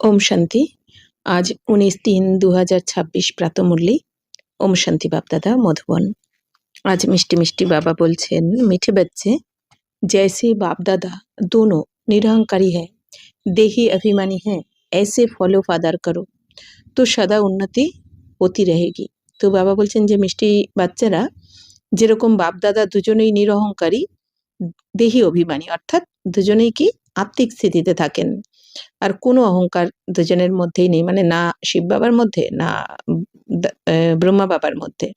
ओम शांति। आज 19-3-2026 प्रातमुरली। ओम शांति बाप दादा मधुबन। आज मिष्टी मिष्टी बाबा बोलছেন, मीठे बच्चे जैसे बाप दादा दोनों निरहंकारी है, देही अभिमानी है, ऐसे फॉलो फादर करो तो सदा उन्नति होती रहेगी। तो बाबा बोलছেন যে মিষ্টি বাচ্চারা যেরকম বাপ দাদা দুজনেই নিরহংকারী, দেহি অভিমানী, অর্থাৎ দুজনেই কি আত্মিক স্থিতিতে থাকেন, আর কোনো অহংকার দুজনের মধ্যেই নেই, মানে না শিব বাবার মধ্যে না ব্রহ্মা বাবার মধ্যে।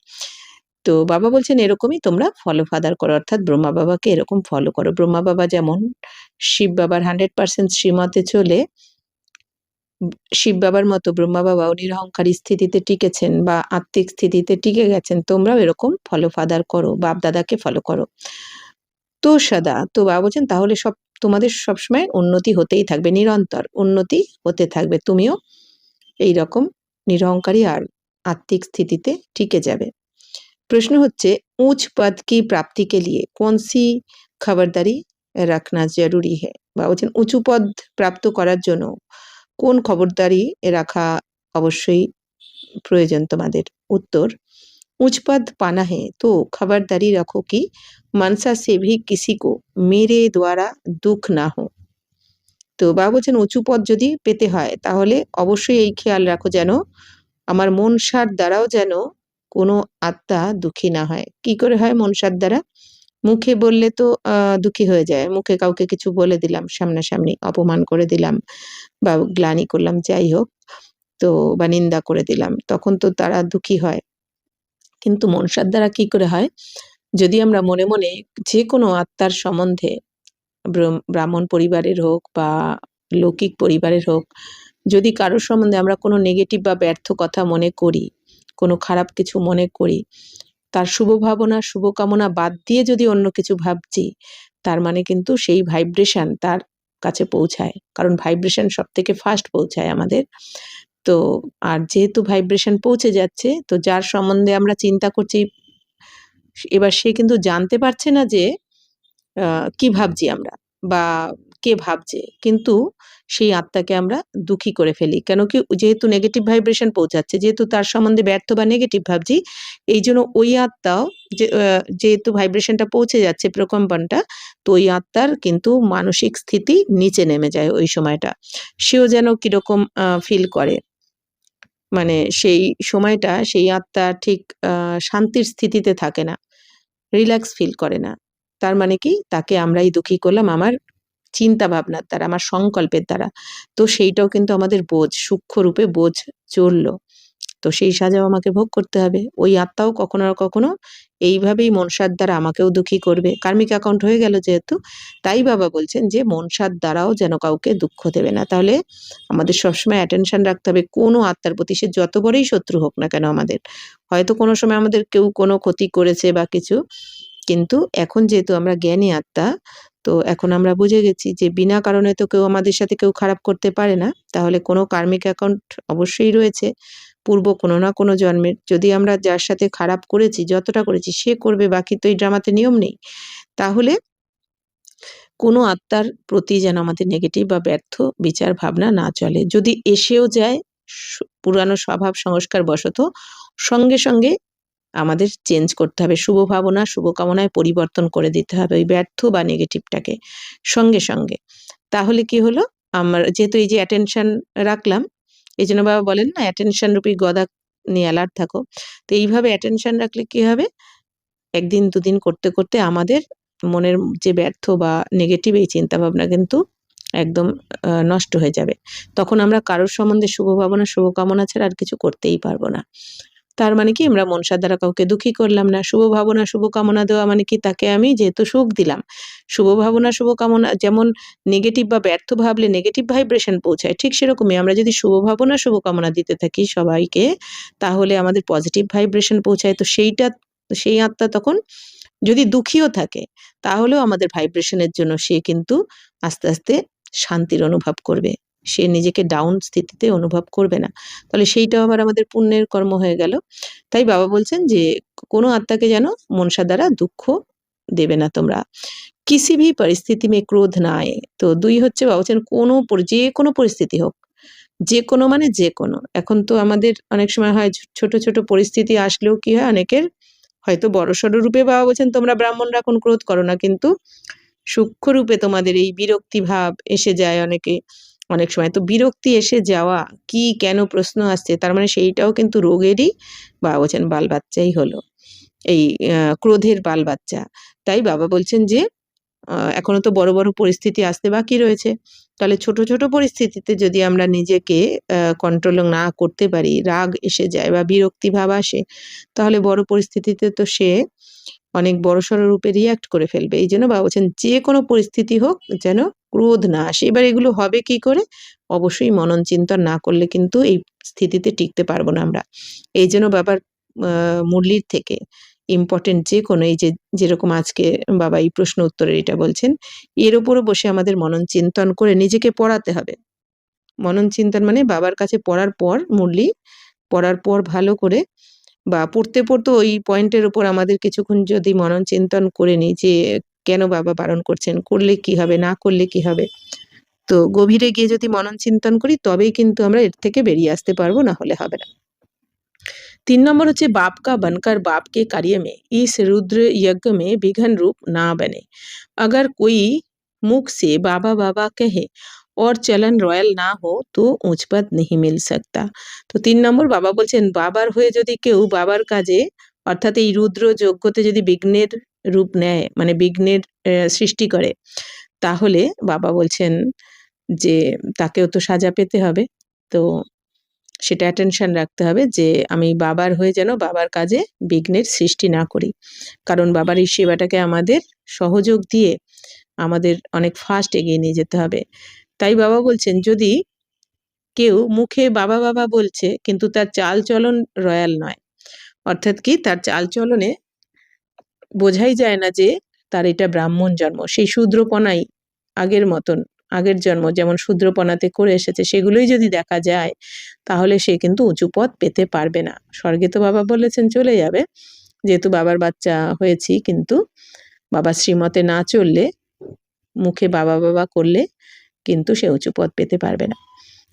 তো বাবা বলছেন এরকমই তোমরা ফলো ফাদার করো, অর্থাৎ ব্রহ্মা বাবাকে এরকম ফলো করো। ব্রহ্মা বাবা যেমন শিব বাবার 100% শ্রীমতে চলে শিব বাবার মতো ব্রহ্মা বাবাও নিরহংকারী স্থিতিতে টিকেছেন বা আত্মিক স্থিতিতে টিকে গেছেন, তোমরাও এরকম ফলো ফাদার করো, বাপ দাদাকে ফলো করো। তো সদা, তো বাবা বলছেন তাহলে সব তোমাদের সবসময় উন্নতি হতেই থাকবে, নিরন্তর উন্নতি হতে থাকবে, তুমিও এইরকম নিরহংকারী আর আত্মিক স্থিতিতে টিকে যাবে। প্রশ্ন হচ্ছে উচ্চ পদ কি প্রাপ্তি কে লিয়ে কোন সি খবরদারি রাখনা জরুরি है। বা বলছেন উঁচু পদ প্রাপ্ত করার জন্য কোন খবরদারি রাখা অবশ্যই প্রয়োজন তোমাদের। উত্তর, उच्च पद पाना है तो खबरदारी रखो कि मनसा से भी किसी को मेरे द्वारा दुख ना हो। তো বাবা বলছেন উঁচু পদ যদি পেতে হয় তাহলে অবশ্যই এই খেয়াল রাখো যেন আমার মনসার দ্বারাও যেন কোনো আত্মা দুঃখী না হয়। কি করে হয় মনসার দ্বারা? মুখে বললে তো দুঃখী হয়ে যায়, মুখে কাউকে কিছু বলে দিলাম, সামনাসামনি অপমান করে দিলাম বা গ্লানি করলাম, যাই হোক, তো বা নিন্দা করে দিলাম, তখন তো তারা দুঃখী হয়। কিন্তু মনসার দ্বারা কি করে হয়? যদি আমরা মনে মনে যে কোনো আত্মার সম্বন্ধে, ব্রাহ্মণ পরিবারের হোক বা লৌকিক পরিবারের হোক, যদি কারোর সম্বন্ধে আমরা কোনো নেগেটিভ বা ব্যর্থ কথা মনে করি, কোনো খারাপ কিছু মনে করি, তার শুভ ভাবনা শুভকামনা বাদ দিয়ে যদি অন্য কিছু ভাবছি, তার মানে কিন্তু সেই ভাইব্রেশন তার কাছে পৌঁছায়, কারণ ভাইব্রেশন সব থেকে ফাস্ট পৌঁছায় আমাদের। তো আর যেহেতু ভাইব্রেশন পৌঁছে যাচ্ছে, তো যার সম্বন্ধে আমরা চিন্তা করছি, এবার সে কিন্তু জানতে পারছে না যে কি ভাবছি আমরা বা কে ভাবছে, কিন্তু সেই আত্মাকে আমরা দুঃখী করে ফেলি। কেন কি? যেহেতু নেগেটিভ ভাইব্রেশন পৌঁছাচ্ছে, যেহেতু তার সম্বন্ধে ব্যর্থ বা নেগেটিভ ভাবছি, এই জন্য ওই আত্মাও যেহেতু ভাইব্রেশনটা পৌঁছে যাচ্ছে, প্রকম্পনটা, তো ওই আত্মার কিন্তু মানসিক স্থিতি নিচে নেমে যায় ওই সময়টা। সেও যেন কিরকম ফিল করে, মানে সেই সময়টা সেই আত্মা ঠিক শান্তির স্থিতিতে থাকে না, রিল্যাক্স ফিল করে না। তার মানে কি? তাকে আমরাই দুঃখী করলাম আমার চিন্তা ভাবনার দ্বারা, আমার সংকল্পের দ্বারা। তো সেইটাও কিন্তু আমাদের বোঝ, সূক্ষ্ম রূপে বোঝ চললো, তো সেই সাজাও আমাকে ভোগ করতে হবে। ওই আত্মাও কখনো না কখনো এইভাবেই মনসার দ্বারা আমাকেও দুঃখী করবে, কার্মিক অ্যাকাউন্ট হয়ে গেল যেহেতু। তাই বাবা বলছেন যে মনসার দ্বারাও যেন কাউকে দুঃখ দেবে না। তাহলে আমাদের সবসময় অ্যাটেনশন রাখতে হবে কোনো আত্মার প্রতি, সে যত বড়ই শত্রু হোক না কেন আমাদের। হয়তো কোনো সময় আমাদের কেউ কোনো ক্ষতি করেছে বা কিছু, কিন্তু এখন যেহেতু আমরা জ্ঞানী আত্মা, তো এখন আমরা বুঝে গেছি যে বিনা কারণে তো কেউ আমাদের সাথে কেউ খারাপ করতে পারে না। তাহলে কোনো কার্মিক অ্যাকাউন্ট অবশ্যই রয়েছে পূর্ব কোনো না কোনো জন্মের। যদি আমরা যার সাথে খারাপ করেছি, যতটা করেছি, সে করবে, বাকি তো এই ড্রামাতে নিয়ম নেই। তাহলে কোনো আত্মার প্রতি যেন আমাদের নেগেটিভ বা ব্যর্থ বিচার ভাবনা না চলে। যদি এসেও যায় পুরানো স্বভাব সংস্কার বশত, সঙ্গে সঙ্গে আমাদের চেঞ্জ করতে হবে, শুভ ভাবনা শুভকামনায় পরিবর্তন করে দিতে হবে ওই ব্যর্থ বা নেগেটিভটাকে সঙ্গে সঙ্গে। তাহলে কি হলো, আমার যেহেতু এই যে অ্যাটেনশন রাখলাম, এই জন্য বাবা বলেন না অ্যাটেনশন রূপী গদা নিয়ে অ্যালার্ট থাকো। তো এইভাবে অ্যাটেনশন রাখলে কি হবে, একদিন দুদিন করতে করতে আমাদের মনের যে ব্যর্থ বা নেগেটিভ এই চিন্তাভাবনা কিন্তু একদম নষ্ট হয়ে যাবে। তখন আমরা কারোর সম্বন্ধে শুভ ভাবনা শুভকামনা ছাড়া আর কিছু করতেই পারবো না। তার মানে কি, আমরা মনসার দ্বারা কাউকে দুঃখী করলাম না। শুভ ভাবনা শুভকামনা দেওয়া মানে কি, তাকে আমি যেহেতু সুখ দিলাম। শুভ ভাবনা শুভকামনা যেমন নেগেটিভ বা ব্যর্থ ভাবলে নেগেটিভ ভাইব্রেশন পৌঁছায়, ঠিক সেরকমই আমরা যদি শুভ ভাবনা শুভকামনা দিতে থাকি সবাইকে, তাহলে আমাদের পজিটিভ ভাইব্রেশন পৌঁছায়। তো সেই আত্মা তখন যদি দুঃখীও থাকে, তাহলেও আমাদের ভাইব্রেশনের জন্য সে কিন্তু আস্তে আস্তে শান্তির অনুভব করবে, সে নিজেকে ডাউন স্থিতিতে অনুভব করবে না। তাহলে সেইটাও আবার আমাদের পুণ্যের কর্ম হয়ে গেল। তাই বাবা বলছেন যে কোনো আত্মাকে যেন মনসা দ্বারা দুঃখ দেবে না তোমরা। কিসি ভি পরিস্থিতি মে ক্রোধ না আয়ে। তো দুই হচ্ছে বাবা বলছেন যে কোনো পরিস্থিতি হোক, যে কোনো মানে যে কোনো। এখন তো আমাদের অনেক সময় হয় ছোট ছোট পরিস্থিতি আসলেও কি হয় অনেকের হয়তো বড়সড় রূপে বাবা বলছেন তোমরা ব্রাহ্মণরা এখন ক্রোধ করো না, কিন্তু সূক্ষ্ম রূপে তোমাদের এই বিরক্তি ভাব এসে যায় অনেক সময়। তো বিরক্তি এসে যাওয়া কি কেন প্রশ্ন আসছে, তার মানে সেইটাও কিন্তু রোগেরই বাবা বলছেন বাল বাচ্চাই হলো, এই ক্রোধের বাল বাচ্চা। তাই বাবা বলছেন যে এখনো তো বড় বড় পরিস্থিতি আসতে বাকি রয়েছে, তাহলে ছোট ছোট পরিস্থিতিতে যদি আমরা নিজেকে কন্ট্রোল না করতে পারি, রাগ এসে যায় বা বিরক্তি ভাব আসে, তাহলে বড় পরিস্থিতিতে তো সে অনেক বড়সড় রূপে রিয়াক্ট করে ফেলবে। এই জন্য বাবা বলছেন যে কোনো পরিস্থিতি হোক যেন ক্রোধ না আসে। এবার এগুলো হবে কি করে? অবশ্যই মনন চিন্তন না করলে কিন্তু এই স্থিতিতে টিকতে পারবো না আমরা। এই জন্য বাবার মুরলির থেকে ইম্পর্টেন্ট যে কোনো এই যে যেরকম আজকে বাবা এই প্রশ্ন উত্তরের এটা বলছেন, এর উপরও বসে আমাদের মনন চিন্তন করে নিজেকে পড়াতে হবে। মনন চিন্তন মানে বাবার কাছে পড়ার পর মুরলি পড়ার পর ভালো করে বা পড়তে পড়তে ওই পয়েন্টের উপর আমাদের কিছুক্ষণ যদি মনন চিন্তন করে নিই যে কেন বাবা বারণ করছেন, করলে কি হবে, না করলে কি হবে, তো গভীরে গিয়ে যদি মনন চিন্তন করি তবেই কিন্তু আমরা এর থেকে বেরিয়ে আসতে পারবো, না হলে হবে না। 3 नंबर হচ্ছে बाप का बनकर बाप के कार्य में इस रुद्र यज्ञ में विघन रूप ना बने। अगर कोई मुख से बाबा बाबा कहे और चलन রয়্যাল না हो তো উঁচ পদ नहीं मिल सकता। তো 3 নম্বর বাবা বলছেন বাবার হয়ে যদি কেউ বাবার কাজে অর্থাৎ এই রুদ্র যজ্ঞতে যদি বিঘ্নের রূপ নেয়, মানে বিঘ্নের সৃষ্টি করে, তাহলে বাবা বলছেন যে তাকেও তো সাজা পেতে হবে। তো সেটা অ্যাটেনশন রাখতে হবে যে আমি বাবার হয়ে যেন বাবার কাজে বিঘ্নের সৃষ্টি না করি, কারণ বাবার এই সেবাটাকে আমাদের সহযোগ দিয়ে আমাদের অনেক ফাস্ট এগিয়ে নিয়ে যেতে হবে। তাই বাবা বলছেন যদি কেউ মুখে বাবা বাবা বলছে কিন্তু তার চাল চলন রয়্যাল নয়, অর্থাৎ কি তার চাল চলনে বোঝাই যায় না যে তার এটা ব্রাহ্মণ জন্ম, সেই শূদ্রপনাই আগের মতন, আগের জন্ম যেমন শূদ্রপনাতে করে এসেছে সেগুলোই যদি দেখা যায়, তাহলে সে কিন্তু উঁচু পদ পেতে পারবে না। স্বর্গে তো বাবা বলেছেন চলে যাবে, যেহেতু বাবার বাচ্চা হয়েছি, কিন্তু বাবার শ্রীমতে না চললে, মুখে বাবা বাবা করলে কিন্তু সে উঁচু পদ পেতে পারবে না।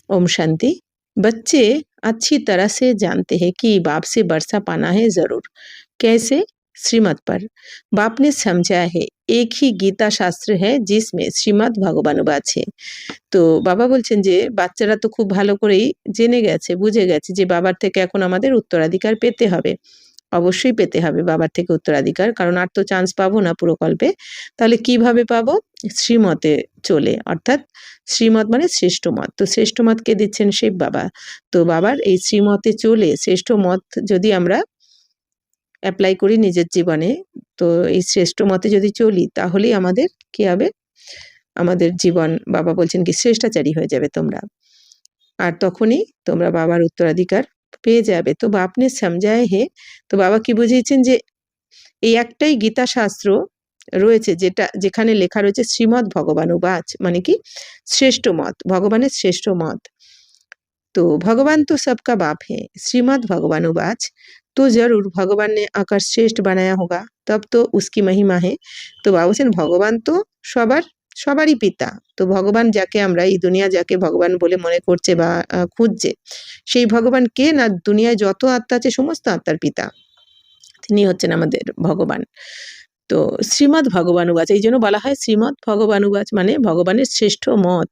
ओम शांति। बच्चे अच्छी तरह से जानते हैं कि बाप से बरसा पाना है जरूर। कैसे? श्रीमत पर। बाप ने समझा है एक ही गीता शास्त्र है जिसमें श्रीमद् ভগবানুবাচ है। তো বাবা বলছেন যে বাচ্চারা তো খুব ভালো করেই জেনে গেছে, বুঝে গেছে যে বাবার থেকে এখন আমাদের উত্তরাধিকার পেতে হবে, অবশ্যই পেতে হবে বাবার থেকে উত্তরাধিকার, কারণ আর তো চান্স পাবো না পুরো কল্পে। তাহলে কিভাবে পাবো? শ্রীমতে চলে, অর্থাৎ শ্রীমত মানে শ্রেষ্ঠ মত। তো শ্রেষ্ঠ মত কে দিচ্ছেন? শিব বাবা। তো বাবার এই শ্রীমতে চলে শ্রেষ্ঠ মত যদি আমরা অ্যাপ্লাই করি নিজের জীবনে, তো এই শ্রেষ্ঠ মতে যদি চলি তাহলেই আমাদের কি হবে? আমাদের জীবন বাবা বলছেন কি শ্রেষ্ঠাচারী হয়ে যাবে তোমরা, আর তখনই তোমরা বাবার উত্তরাধিকার পেয়ে যাবে। তো বাপনে সমঝায় হে, তো বাবা কি বুঝিয়েছেন যে এই একটাই গীতা শাস্ত্র রয়েছে যেখানে লেখা রয়েছে শ্রীমদ্ ভগবানুবাচ, মানে কি শ্রেষ্ঠ মত, ভগবানের শ্রেষ্ঠ মত। तो भगवान तो सबका बाप है, श्रीमद् भगवानुवाच, तो जरूर भगवान ने आकर श्रेष्ठ बनाया होगा, तब तो उसकी महिमा है। तो বাবা বলছেন ভগবান তো সবারই পিতা। তো ভগবান যাকে আমরা এই দুনিয়া যাকে ভগবান বলে মনে করছে বা খুঁজছে, সেই ভগবান কে? না দুনিয়ায় যত আত্মা আছে সমস্ত আত্মার পিতা, তিনি হচ্ছেন আমাদের ভগবান। তো শ্রীমদ্ ভগবানুবাচ, এই জন্য বলা হয় শ্রীমদ্ ভগবানুবাচ মানে ভগবানের শ্রেষ্ঠ মত।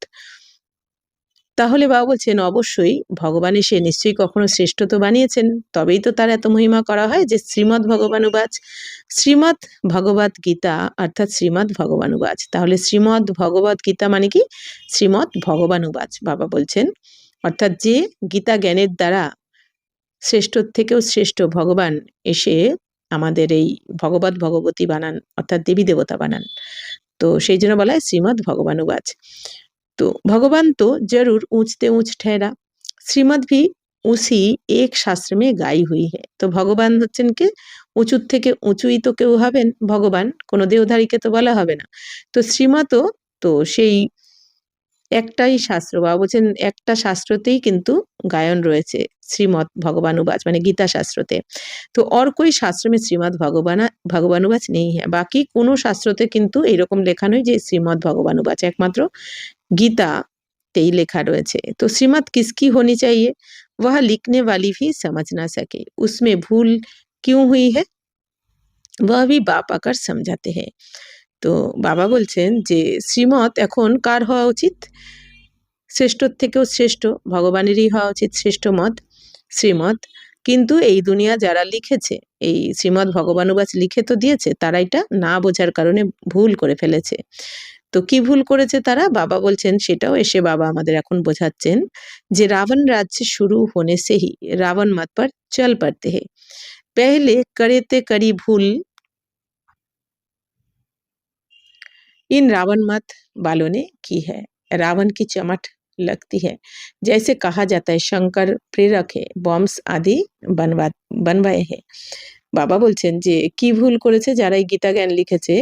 তাহলে বাবা বলছেন অবশ্যই ভগবান এসে নিশ্চয়ই কখনো শ্রেষ্ঠ তো বানিয়েছেন, তবেই তো তার এত মহিমা করা হয় যে শ্রীমদ্ ভগবানুবাচ, শ্রীমদ্ ভগবত গীতা অর্থাৎ শ্রীমদ্ ভগবানুবাচ। তাহলে শ্রীমদ্ ভগবত গীতা মানে কি? শ্রীমদ্ ভগবানুবাচ বাবা বলছেন, অর্থাৎ যে গীতা জ্ঞানের দ্বারা শ্রেষ্ঠর থেকেও শ্রেষ্ঠ ভগবান এসে আমাদের এই ভগবত ভগবতী বানান, অর্থাৎ দেবী দেবতা বানান। তো সেই জন্য বলা হয় শ্রীমদ্ ভগবানুবাচ। तो भगवान तो जरूर ऊंचते ऊंच ठहरा, श्रीमद भी उसी एक शास्त्र में गाई हुई है। तो ভগবান হচ্ছেন কি উঁচুর থেকে উঁচুই তো কেউ হবেন ভগবান, কোনো দেহধারীকে তো বলা হবে না। তো শ্রীমতও তো সেই একটাই শাস্ত্র, বাবা বলছেন একটা শাস্ত্রতেই কিন্তু গায়ন রয়েছে শ্রীমদ্ ভগবানুবাচ মানে গীতা শাস্ত্রতে। তো और कोई शास्त्र में श्रीमद् ভগবানুবাচ নেই হ্যাঁ, বাকি কোনো শাস্ত্রতে কিন্তু এইরকম লেখা নয় যে শ্রীমদ্ ভগবানুবাচ, একমাত্র গীতাতে তেই লেখা রয়েছে। তো শ্রীমত किसकी होनी चाहिए वह लिखने वाली भी समझ ना सके, उसमें भूल क्यों हुई है वह भी बाप आकर समझाते हैं। তো বাবা বলছেন যে শ্রীমত এখন কার হওয়া উচিত? শ্রেষ্ঠর থেকেও শ্রেষ্ঠ ভগবানেরই হওয়া উচিত শ্রেষ্ঠ মত, শ্রীমত। কিন্তু এই দুনিয়া যারা লিখেছে, এই শ্রীমদ ভগবানুবাচ লিখে তো দিয়েছে, তারা এটা না বোঝার কারণে ভুল করে ফেলেছে। তো কি ভুল করেছে তারা? বাবা বলছেন সেটাও এসে বাবা আমাদের এখন বোঝাচ্ছেন যে রাবণ রাজ্য শুরু होने से ही रावण मत पर चल पड़ते हैं, पहले करते करी भूल इन रावण मत वालों ने की है, रावण की चमट लगती है। जैसे कहा जाता है शंकर प्रेरक है, बॉम्ब्स आदि बनवाए हैं। বাবা বলছেন যে কি ভুল করেছে যারা এই গীতা জ্ঞান লিখেছে,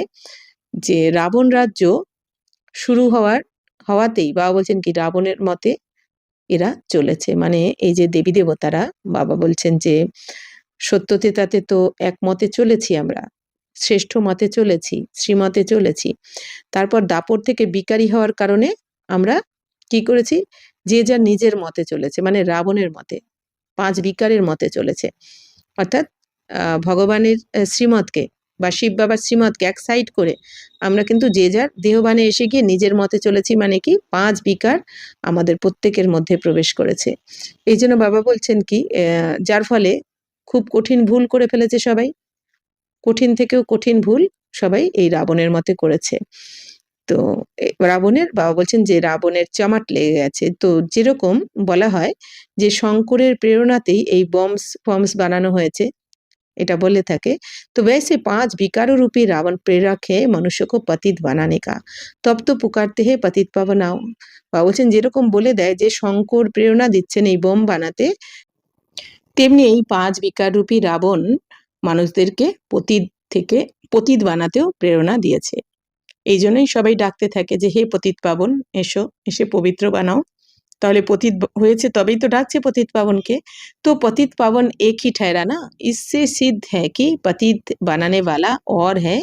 যে রাবণ রাজ্য শুরু হওয়াতেই বাবা বলছেন কি রাবণের মতে এরা চলেছে। মানে এই যে দেবী দেবতারা, বাবা বলছেন যে সত্যতে তাতে তো এক মতে চলেছি আমরা, শ্রেষ্ঠ মতে চলেছি, শ্রীমতে চলেছি। তারপর দাপর থেকে বিকারী হওয়ার কারণে আমরা কি করেছি? যে যার নিজের মতে চলেছে, মানে রাবণের মতে, 5 বিকারের মতে চলেছে। অর্থাৎ ভগবানের শ্রীমতকে বা শিব বাবার শ্রীমতকে এক সাইড করে আমরা কিন্তু যে যার দেহবানে এসে গিয়ে নিজের মতে চলেছি। মানে কি 5 বিকার আমাদের প্রত্যেকের মধ্যে প্রবেশ করেছে। এই জন্য বাবা বলছেন কি যার ফলে খুব কঠিন ভুল করে ফেলেছে সবাই, কঠিন থেকেও কঠিন ভুল সবাই এই রাবণের মতে করেছে। তো রাবণের বাবা বলছেন যে রাবণের চমাট লেগে গেছে। তো যেরকম বলা হয় যে শঙ্করের প্রেরণাতেই এই বম্বস বানানো হয়েছে, এটা বলে থাকে। तो वैसे 5 विकारों रूपी रावण प्रेरक है मनुष्य को पतित बनाने का, तब तो पुकारते हैं पतित पावनाओ। বাবা বলছেন যেরকম বলে দেয় যে শঙ্কর প্রেরণা দিচ্ছেন এই বোম বানাতে, তেমনি এই 5 বিকার রূপী রাবণ মানুষদেরকে পতিত বানাতেও প্রেরণা দিয়েছে। এই জন্যই সবাই ডাকতে থাকে যে হে পতিত পাবন এসো, এসে পবিত্র বানাও। তাহলে পতিত হয়েছে তবেই তো ডাকছে পতিত পাবনকে। তো পতিত পাবন एक ही ठहरा ना, इससे सिद्ध है कि पतित बनाने वाला और है,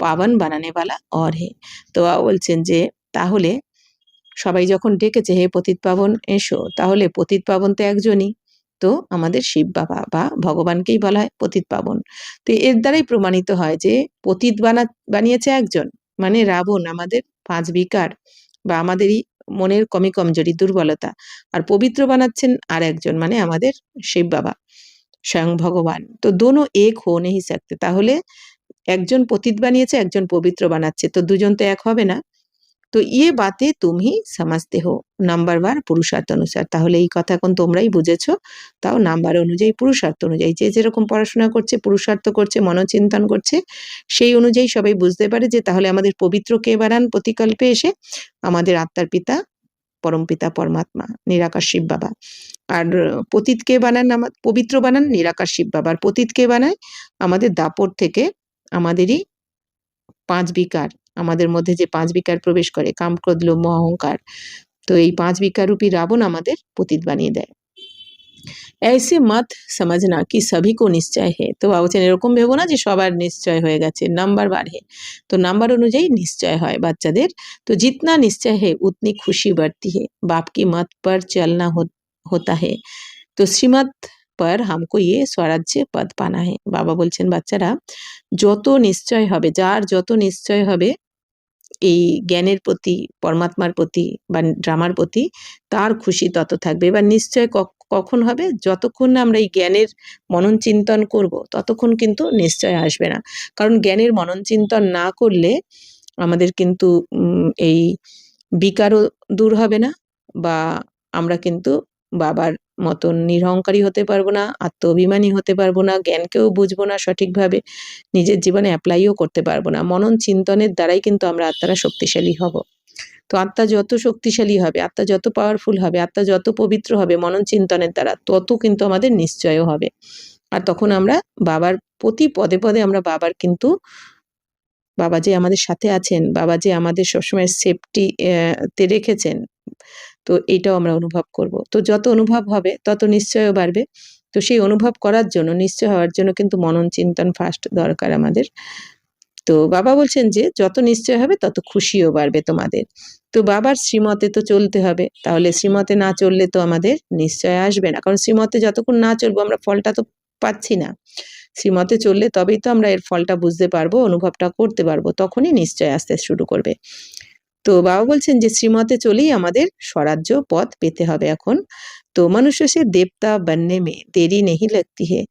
পাবন বানানে वाला और है। তো বাবা বলছেন যে তাহলে সবাই যখন ডেকেছে হে পতিত পাবন এসো, তাহলে পতিত পাবন তো একজনই, তো আমাদের শিব বাবা বা ভগবানকেই বলা হয় পতিত পাবন। তো এর দ্বারাই প্রমাণিত হয় যে পতিত বানিয়েছে একজন, মানে রাবণ আমাদের 5 বিকার বা আমাদেরই মনের কমজোরি দুর্বলতা, আর পবিত্র বানাচ্ছেন আর একজন, মানে আমাদের শিব বাবা স্বয়ং ভগবান। তো দোনো এক হো নেহি সকতে, তাহলে একজন পতিত বানিয়েছে একজন পবিত্র বানাচ্ছে, তো দুজন তো এক হবে না। তো ইয়ে বাতে তুমি সমঝতে হো নাম্বারবার পুরুষার্থ অনুসার, তাহলে এই কথা এখন তোমরাই বুঝেছো, তাও নাম্বার অনুযায়ী পুরুষার্থ অনুযায়ী যে যেরকম পড়াশোনা করছে, পুরুষার্থ করছে, মনোচিন্তন করছে, সেই অনুযায়ী সবাই বুঝতে পারে যে তাহলে আমাদের পবিত্র কে বানান প্রতিকল্পে এসে? আমাদের আত্মার পিতা পরমপিতা পরমাত্মা নিরাকার শিব বাবা। আর পতিতকে বানান পবিত্র বানান নিরাকার শিব বাবা, আর পতিতকে বানায় আমাদের দাপর থেকে আমাদেরই 5 বিকার, আমাদের মধ্যে যে 5 বিকার প্রবেশ করে কাম ক্রোধ লোভ মোহ অহংকার, তো এই 5 বিকার রূপী রাবণ আমাদের পতিত বানিয়ে দেয়। ऐसे मत समझना कि सभी को निश्चय है। তো বাবা বলছেন এরকম ভেবো না যে সবার নিশ্চয় হয়ে গেছে, নাম্বার বাড়ে, তো নাম্বার অনুযায়ী নিশ্চয় হয় বাচ্চাদের। তো जितना निश्चय है उतनी खुशी बढ़ती है, बाप की मत पर चलना होता है, तो श्रीमत पर हमको ये स्वराज्य पद पाना है। বাবা বলছেন বাচ্চারা যত নিশ্চয় হবে, যার যত নিশ্চয় হবে এই জ্ঞানের প্রতি, পরমাত্মার প্রতি বা ড্রামার প্রতি, তার খুশি তত থাকবে। এবার নিশ্চয় কখন হবে? যতক্ষণ না আমরা এই জ্ঞানের মনন চিন্তন করব, ততক্ষণ কিন্তু নিশ্চয় আসবে না। কারণ জ্ঞানের মনন চিন্তন না করলে আমাদের কিন্তু এই বিকারও দূর হবে না, বা আমরা কিন্তু বাবার মতন নিরহংকারী হতে পারবো না, আত্ম অভিমানী হতে পারবো না, জ্ঞানকেও বুঝবো না সঠিকভাবে, নিজের জীবনে অ্যাপ্লাইও করতে পারবো না। মনন চিন্তনের দ্বারাই কিন্তু আমরা আত্মারা শক্তিশালী হব। তো আত্মা যত শক্তিশালী হবে, আত্মা যত পাওয়ারফুল হবে, আত্মা যত পবিত্র হবে মনন চিন্তনের দ্বারা, তত কিন্তু আমাদের নিশ্চয়ও হবে। আর তখন আমরা বাবার প্রতি পদে পদে আমরা বাবার কিন্তু, বাবা যে আমাদের সাথে আছেন, বাবা যে আমাদের সবসময় সেফটি তে রেখেছেন, তো এইটাও আমরা অনুভব করব। তো যত অনুভব হবে তত নিশ্চয়ও বাড়বে। তো সেই অনুভব করার জন্য, নিশ্চয় হওয়ার জন্য কিন্তু মনন চিন্তন ফার্স্ট দরকার আমাদের। তো বাবা বলছেন যে যত নিশ্চয় হবে তত খুশিও বাড়বে তোমাদের। তো বাবার শ্রীমতে তো চলতে হবে, তাহলে শ্রীমতে না চললে তো আমাদের নিশ্চয় আসবে না, কারণ শ্রীমতে যতক্ষণ না চলবো আমরা ফলটা তো পাচ্ছি না। শ্রীমতে চললে তবেই তো আমরা এর ফলটা বুঝতে পারবো, অনুভবটা করতে পারবো, তখনই নিশ্চয় আসতে শুরু করবে। তো বাবা বলছেন যে শ্রীমতে চলেই আমাদের স্বরাজ্য পথ পেতে হবে এখন। তো মনুষ্য সে দেবতা बनने में দেরি नहीं लगती है।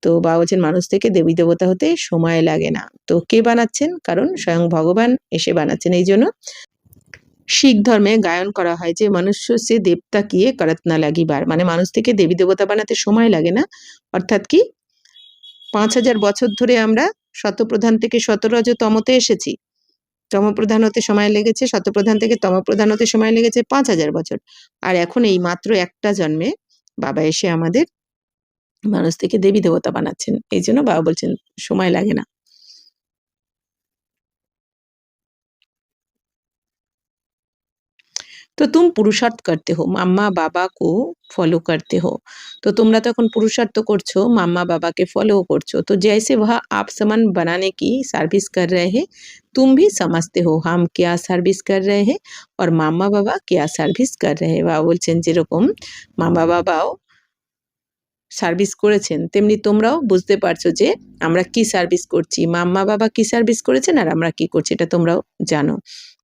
তো বাবা বলছেন মানুষ থেকে দেবী দেবতা হতে সময় লাগে না। তো কে বানাচ্ছেন? কারণ স্বয়ং ভগবান এসে বানাচ্ছেন। এই জন্য শিখ ধর্মে গায়ন করা হয় যে মনুষ্য সে দেবতা কিয়ে করত না লাগি বার, মানে মানুষ থেকে দেবী দেবতা বানাতে সময় লাগে না। অর্থাৎ কি 5000 বছর ধরে আমরা শতপ্রধান থেকে শতরজতমতে এসেছি। তমপ্রধান হতে সময় লেগেছে, শতপ্রধান থেকে তমপ্রধান হতে সময় লেগেছে 5000 বছর। আর এখন এই মাত্র একটা জন্মে বাবা এসে আমাদের মানুষ থেকে দেবী দেবতা বানাচ্ছেন। এই জন্য বাবা বলছেন সময় লাগে না। तो तुम पुरुषार्थ करते हो, माम्मा बाबा को फॉलो करते हो। तो তোমরা তো এখন পুরুষার্থ করছো, মাম্মা বাবাকে ফলো করছো। तो जैसे वह आप समान बनाने की सर्विस कर रहे हैं, तुम भी समझते हो हम क्या सर्विस कर रहे हैं और माम्मा बाबा क्या सर्विस कर रहे हैं। বাবা বলছেন যেরকম মাম্মা বাবাও সার্ভিস করেছেন, তেমনি তোমরাও বুঝতে পারছো যে আমরা কি সার্ভিস করছি, মাম্মা বাবা কি সার্ভিস করেছেন আর আমরা কি করছি, এটা তোমরাও জানো।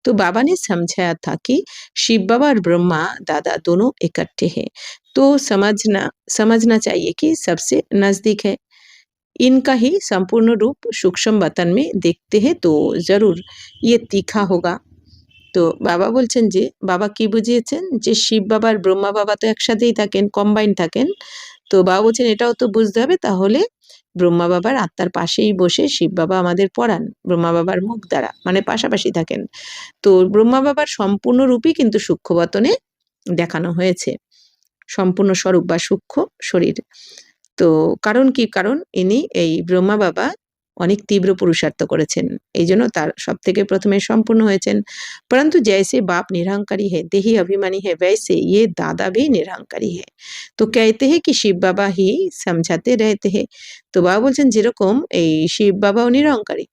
तो बाबा ने समझाया था कि शिव बाबा और ब्रह्मा दादा दोनों इकट्ठे हैं, तो समझना चाहिए कि सबसे नजदीक है। इनका ही संपूर्ण रूप सूक्ष्म वतन में देखते हैं तो जरूर ये तीखा होगा। তো বাবা বলছেন যে বাবা কি বুঝিয়েছেন যে শিব বাবা আর ব্রহ্মা বাবা তো একসাথেই থাকেন, কম্বাইন থাকেন। তো বাবা বলছেন এটাও তো বুঝতে হবে, তাহলে ব্রহ্মা বাবার আত্মার পাশেই বসে শিব বাবা আমাদের পড়ান, ব্রহ্মা বাবার মুখ দ্বারা, মানে পাশাপাশি থাকেন। তো ব্রহ্মা বাবার সম্পূর্ণ রূপই কিন্তু সূক্ষ্মবতনে দেখানো হয়েছে, সম্পূর্ণ স্বরূপ বা সূক্ষ্ম শরীর। তো কারণ কি? কারণ ইনি এই ব্রহ্মা বাবা অনেক তীব্র পুরুষার্থ করেছেন, এই জন্য তার সব থেকে প্রথমে সম্পূর্ণ হয়েছেন। परंतु जैसे बाप निरहंकारी है, देही अभिमानी है, वैसे ये दादा भी निरहंकारी है। तो कहते हैं कि शिव बाबा ही समझाते रहते हैं। তো বাবা বলছেন যেরকম এই শিব বাবাও নিরহংকারী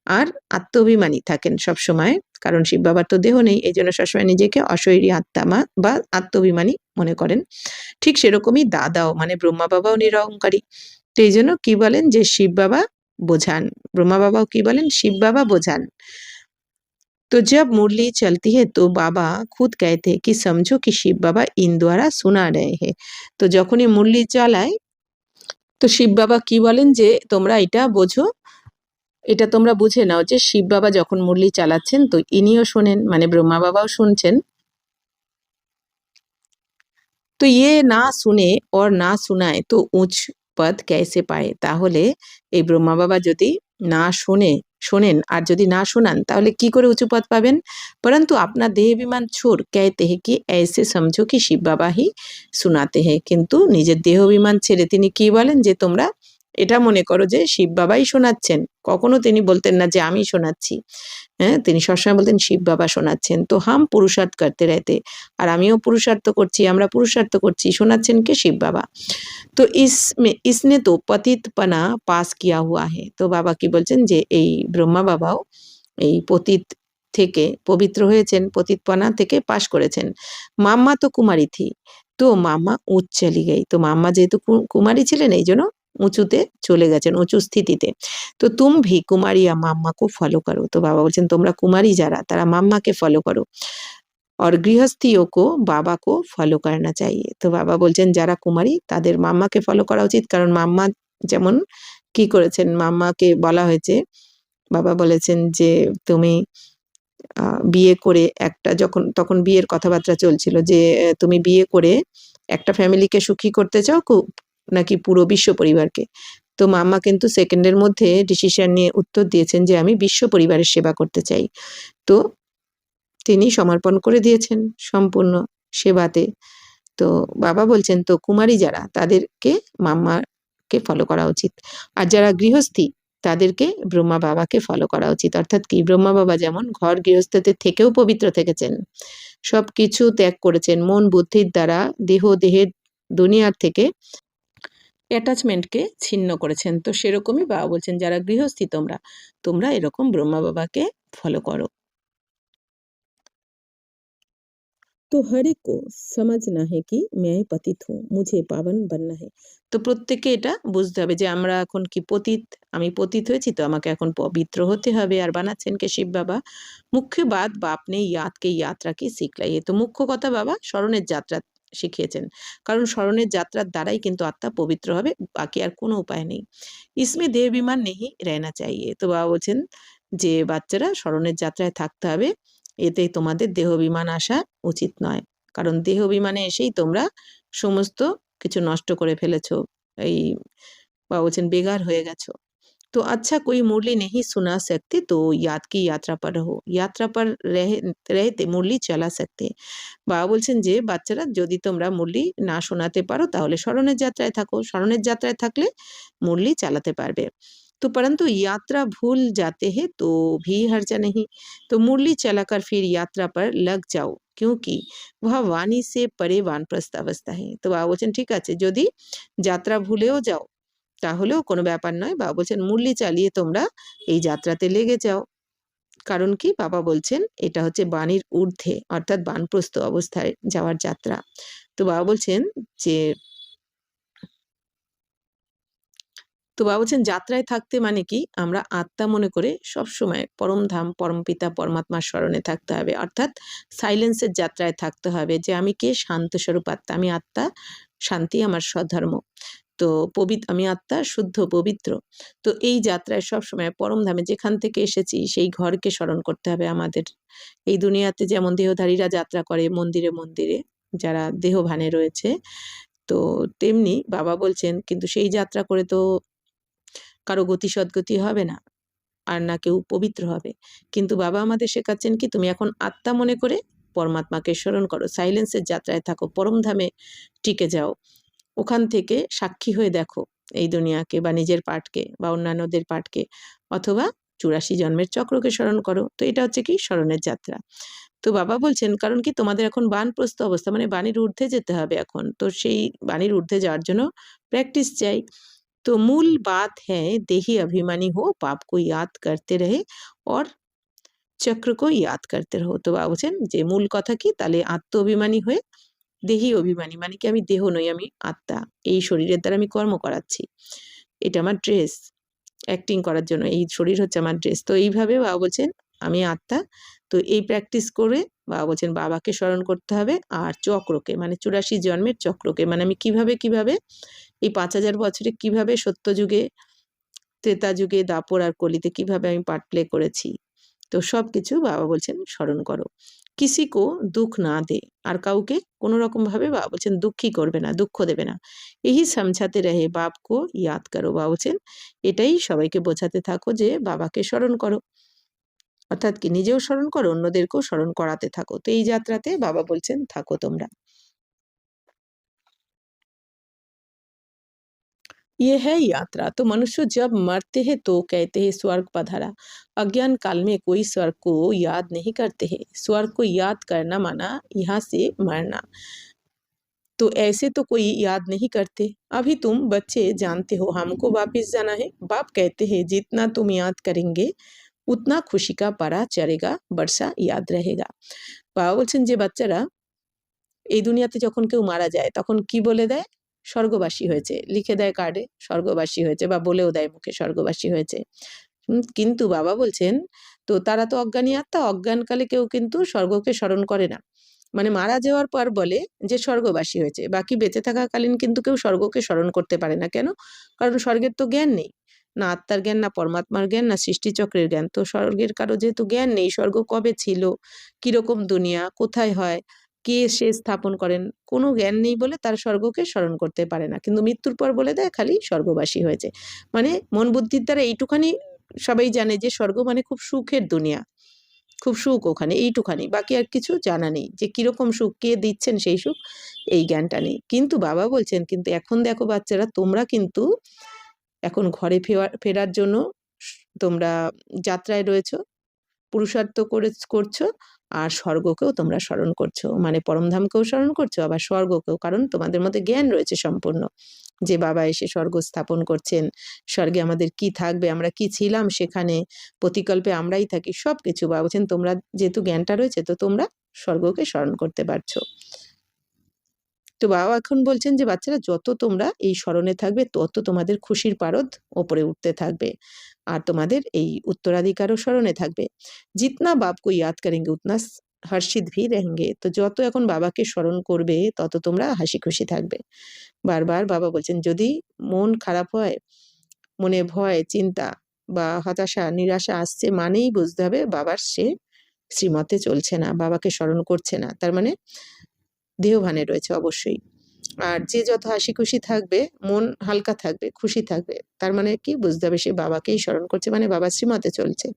আর আত্মাভিমানী থাকেন সব সময়, কারণ শিব বাবার তো দেহ নেই, এই জন্য সবসময় নিজেকে অশরীরী আত্মা বা আত্মাভিমানী মনে করেন। ঠিক সেরকমই দাদাও মানে ব্রহ্মা বাবাও নিরহংকারী। তো এই জন্য কি বলেন যে শিব বাবা বোঝান, ব্রহ্মা বাবাও কি বলেন শিব বাবা বোঝান। तो जब मुरली चलती है तो बाबा खुद कहते हैं कि समझो कि शिव बाबा इन द्वारा सुना रहे हैं। तो যখনই মুরলি চালায় তো শিব বাবা কি বলেন যে তোমরা এটা বোঝো, এটা তোমরা বুঝে নাও যে শিব বাবা যখন মুরলি চালাচ্ছেন তো ইনিও শোনেন, মানে ব্রহ্মা বাবাও শুনছেন। তো ইয়ে না শুনে और না सुनाए तो उच्च पद कैसे पाए। তাহলে এই ব্রহ্মা বাবা যদি না শোনেন আর যদি না শোনান তাহলে কি করে উঁচু পদ পাবেন। परंतु अपना देह अभिमान छोड़ कहते हैं कि ऐसे समझो कि शिव बाबा ही सुनाते हैं। কিন্তু নিজের দেহ অভিমান ছেড়ে তিনি কি বলেন যে তোমরা এটা মনে করো যে শিব বাবাই শোনাচ্ছেন। কখনো তিনি বলতেন না যে আমি শোনাচ্ছি, হ্যাঁ তিনি সবসময় বলতেন শিব বাবা শোনাচ্ছেন। তো হাম পুরুষার্থ করতে रहते, আর আমিও পুরুষার্থ করছি, আমরা পুরুষার্থ করছি, শোনাচ্ছেন কে শিব বাবা। তো इसने तो पतितपना पास किया हुआ है। তো বাবা কি বলছেন যে এই ব্রহ্মা বাবাও এই পতিত থেকে পবিত্র হয়েছেন, পতিতপনা থেকে পাশ করেছেন। মাম্মা তো কুমারী থি, তো মাম্মা উচ্চ চলি গই। তো মাম্মা যেহেতু কুমারী ছিলেন এই জন্য উঁচুতে চলে গেছেন, উঁচু স্থিতিতে। তো তুম ভি কুমারী আর মাম্মা কো ফলো করো। তো বাবা বলছেন তোমরা কুমারী যারা তারা মাম্মাকে ফলো করো। और गृहस्थियों को बाबा को फॉलो करना चाहिए। তো বাবা বলছেন যারা কুমারী তাদের মাম্মাকে ফলো করা উচিত, কারণ মাম্মা যেমন কি করেছেন, মাম্মাকে বলা হয়েছে, বাবা বলেছেন যে তুমি বিয়ে করে একটা তখন বিয়ের কথাবার্তা চলছিল যে তুমি বিয়ে করে একটা ফ্যামিলিকে সুখী করতে চাও নাকি পুরো বিশ্ব পরিবারকে। তো মাম্মা কিন্তু সেকেন্ডের মধ্যে ডিসিশন নিয়ে উত্তর দিয়েছেন যে আমি বিশ্ব পরিবারের সেবা করতে চাই। তো তিনি সমর্পণ করে দিয়েছেন সম্পূর্ণ সেবাতে। তো বাবা বলছেন তো কুমারী যারা তাদেরকে মাম্মাকে ফলো করা উচিত, আর যারা গৃহস্থী তাদেরকে ব্রহ্মা বাবাকে ফলো করা উচিত। অর্থাৎ কি ব্রহ্মা বাবা যেমন ঘর গৃহস্থতে থেকেও পবিত্র থেকেছেন, সবকিছু ত্যাগ করেছেন মন বুদ্ধির দ্বারা, দেহের দুনিয়ার থেকে অ্যাটাচমেন্টকে ছিন্ন করেছেন। তো সেরকমই বাবা বলছেন যারা গৃহস্থী তোমরা, তোমরা এরকম ব্রহ্মা বাবাকে ফলো করো। তো हर एक को समझना है कि मैं पतित हूँ, मुझे पावन बनना है। তো প্রত্যেককে এটা বুঝতে হবে যে আমরা এখন কি পতিত, আমি পতিত হয়েছি তো আমাকে এখন পবিত্র হতে হবে। আর বানাচ্ছেন কে শিব বাবা, মুখ্য বাত বাপ নে ইয়াদ কে यात्रा की सीख लाई है। তো মুখ্য কথা বাবা স্মরণের যাত্রা শিখিয়েছেন, কারণ স্মরণের যাত্রার দ্বারাই কিন্তু আত্মা পবিত্র হবে, বাকি আর কোনো উপায় নেই। इसमें देह अभिमान नहीं रहना चाहिए। তো বাবা বলছেন যে বাচ্চারা স্মরণের যাত্রায় থাকতে হবে, এতে তোমাদের দেহ অভিমান আসা উচিত নয়, কারণ দেহ অভিমানে এসেই তোমরা সমস্ত কিছু নষ্ট করে ফেলেছো, এই বাবা বলছেন বেগার হয়ে গেছো। तो अच्छा कोई मुरली नहीं सुना सकते तो याद की यात्रा पर रहो, यात्रा पर रहते मुरली चला सकते। বাবা বলছেন যে বাচ্চারা যদি তোমরা মুরলি না শোনাতে পারো তাহলে স্মরণের যাত্রায় থাকো, স্মরণের যাত্রায় থাকলে মুরলি চালাতে পারবে। तो परंतु यात्रा भूल जाते हैं तो भी हर्ज नहीं, तो मुरली चलाकर फिर यात्रा पर लग जाओ क्योंकि वह वाणी से परे वानप्रस्थ अवस्था है। तो বাবা বলছেন ঠিক আছে যদি যাত্রা ভুলেও যাও তাহলেও কোনো ব্যাপার নয়, বাবা বলছেন মুরলি চালিয়ে তোমরা এই যাত্রাতে লেগে যাও। কারণ কি বাবা বলছেন এটা হচ্ছে বাণীর ঊর্ধ্বে অর্থাৎ বানপ্রস্থ অবস্থায় যাওয়ার যাত্রা। তো বাবা বলছেন যে তো বাবা বলছেন যাত্রায় থাকতে মানে কি আমরা আত্মা মনে করে সবসময় পরমধাম পরমপিতা পরমাত্মার স্মরণে থাকতে হবে, অর্থাৎ সাইলেন্সের যাত্রায় থাকতে হবে যে আমি কে, শান্ত স্বরূপ আত্মা, আমি আত্মা, শান্তি আমার স্বধর্ম। তো আমি আত্মা শুদ্ধ পবিত্র। তো এই যাত্রায় সবসময় পরমধামে যেখান থেকে এসেছি সেই ঘরকে স্মরণ করতে হবে আমাদের। এই দুনিয়াতে যেমন দেহধারীরা যাত্রা করে মন্দিরে মন্দিরে, যারা দেহভানে রয়েছে, তো তেমনি বাবা বলছেন কিন্তু সেই যাত্রা করে তো কারো গতি সদ্গতি হবে না, আর না কেউ পবিত্র হবে। কিন্তু বাবা আমাদের শেখাচ্ছেন কি তুমি এখন আত্মা মনে করে পরমাত্মাকে স্মরণ করো, সাইলেন্সের যাত্রায় থাকো, পরমধামে টিকে যাও, ওখান থেকে সাক্ষী হয়ে দেখো এই দুনিয়াকে বা নিজের পাঠকে বা অন্যান্যদের পাঠকে, অথবা 84 জন্মের চক্রকে স্মরণ করো। তো এটা হচ্ছে কি স্মরণের যাত্রা। তো বাবা বলছেন কারণ কি তোমাদের এখন বানপ্রস্থ অবস্থা মানে বাণীর ঊর্ধ্বে যেতে হবে এখন, তো সেই বাণীর ঊর্ধ্বে যাওয়ার জন্য প্র্যাকটিস চাই। तो मूल बात है देही अभिमानी हो, पाप को याद करते रहे और চক্র কো ইয়াদ করতে রহো। তো বাবা বলছেন যে মূল কথা কি তাহলে আত্ম অভিমানী হয়ে, দেহি অভিমানী মানে কি আমি দেহ নই, আমি আত্মা, এই শরীরের দ্বারা আমি কর্ম করাচ্ছি, এটা আমার ড্রেস, অ্যাক্টিং করার জন্য এই শরীর হচ্ছে আমার ড্রেস। তো এইভাবে বাবা বলছেন আমি আত্মা। তো এই প্র্যাকটিস করে বাবা বলছেন বাবাকে স্মরণ করতে হবে, আর চক্রকে মানে 84 জন্মের চক্রকে মানে আমি কিভাবে কিভাবে এই 5000 বছরে কিভাবে সত্যযুগে, ত্রেতা যুগে, দাপর আর কলিতে কিভাবে আমি পার্ট প্লে করেছি, তো সবকিছু বাবা বলছেন স্মরণ করো। কিসিকো দুঃখ না দে, আর কাউকে কোনো রকম ভাবে বাবা বলছেন দুঃখী করবে না, দুঃখ দেবে না। এই সমঝাতে রহে বাপকো ইয়াদ করো, বাবা বলছেন এটাই সবাইকে বোঝাতে থাকো যে বাবাকে স্মরণ করো, অর্থাৎ কি নিজেও স্মরণ করো অন্যদেরকেও স্মরণ করাতে থাকো। তো এই যাত্রাতে বাবা বলছেন থাকো তোমরা। ये है यात्रा। तो मनुष्य जब मरते हैं तो कहते हैं स्वर्ग पधारा। अज्ञान काल में कोई स्वर्ग को याद नहीं करते हैं। स्वर्ग को याद करना माना यहाँ से मरना। तो ऐसे तो कोई याद नहीं करते। अभी तुम बच्चे जानते हो हमको वापिस जाना है। बाप कहते हैं जितना तुम याद करेंगे उतना खुशी का पारा चढ़ेगा, बरसा याद रहेगा। বাবা বলছেন যে বাচ্চারা এই দুনিয়াতে যখন কেউ মারা যায় তখন কি বলে দেয়, স্বর্গবাসী হয়েছে, লিখে দেয় কার্ডে স্বর্গবাসী হয়েছে বা বলেও দেয় মুখে স্বর্গবাসী হয়েছে। কিন্তু বাবা বলছেন তো তারা তো অজ্ঞানী আত্মা, অজ্ঞানকালে কেউ কিন্তু স্বর্গকে স্মরণ করে না, মানে মারা যাওয়ার পর বলে যে স্বর্গবাসী হয়েছে, বাকি বেঁচে থাকাকালীন কিন্তু কেউ স্বর্গকে স্মরণ করতে পারে না। কেন? কারণ স্বর্গের তো জ্ঞান নেই, না আত্মার জ্ঞান, না পরমাত্মার জ্ঞান, না সৃষ্টিচক্রের জ্ঞান। তো স্বর্গের কারো যেহেতু জ্ঞান নেই, স্বর্গ কবে ছিল, কিরকম দুনিয়া, কোথায় হয়, কে সে স্থাপন করেন, কোনো জ্ঞান নেই বলে তার স্বর্গকে স্মরণ করতে পারে না। কিন্তু মৃত্যুর পর বলে দেয় খালি স্বর্গবাসী হয়েছে। মানে মন বুদ্ধির দ্বারা এইটুখানি সবাই জানে যে স্বর্গ মানে খুব সুখের দুনিয়া, খুব সুখ ওখানে, এইটুখানি, বাকি আর কিছু জানা নেই যে কিরকম সুখ, কে দিচ্ছেন সেই সুখ, এই জ্ঞানটা নেই। কিন্তু বাবা বলছেন কিন্তু এখন দেখো বাচ্চারা তোমরা কিন্তু এখন ঘরে ফেরার জন্য তোমরা যাত্রায় রয়েছো, পুরুষার্থ করছো, আর স্বর্গকেও তোমরা স্মরণ করছো, মানে পরমধামকেও স্মরণ করছো, আবার স্বর্গকেও, কারণ তোমাদের মধ্যে জ্ঞান রয়েছে সম্পূর্ণ যে বাবা এসে স্বর্গ স্থাপন করছেন, স্বর্গে আমাদের কি থাকবে, আমরা কি ছিলাম সেখানে, প্রতিকল্পে আমরাই থাকি, সব কিছু বাবা বলছেন তোমরা যেহেতু জ্ঞানটা রয়েছে তো তোমরা স্বর্গকে স্মরণ করতে পারছো। তো বাবা এখন বলছেন যে বাচ্চারা যত তোমরা এই স্মরণে থাকবে তত তোমাদের খুশির পারদ ওপরে উঠতে থাকবে, আর তোমাদের এই উত্তরাধিকারও স্মরণে থাকবে। জিতনা বাপকে ইয়াদ করেঙ্গে উতনা হর্ষিত ভি রেহেঙ্গে। তো যত এখন বাবাকে স্মরণ করবে তত তোমরা হাসি খুশি থাকবে। বারবার বাবা বলছেন যদি মন খারাপ হয়, মনে ভয় চিন্তা বা হতাশা নিরাশা আসছে, মানেই বুঝতে হবে বাবার সে শ্রীমতে চলছে না, বাবাকে স্মরণ করছে না, তার মানে দেহভানে রয়েছে অবশ্যই। আর যে যত হাসি খুশি থাকবে, মন হালকা থাকবে, খুশি থাকবে, তার মানে কি বুঝতে হবে সে বাবাকেই স্মরণ করছে, মানে বাবার শ্রীমতে চলছে।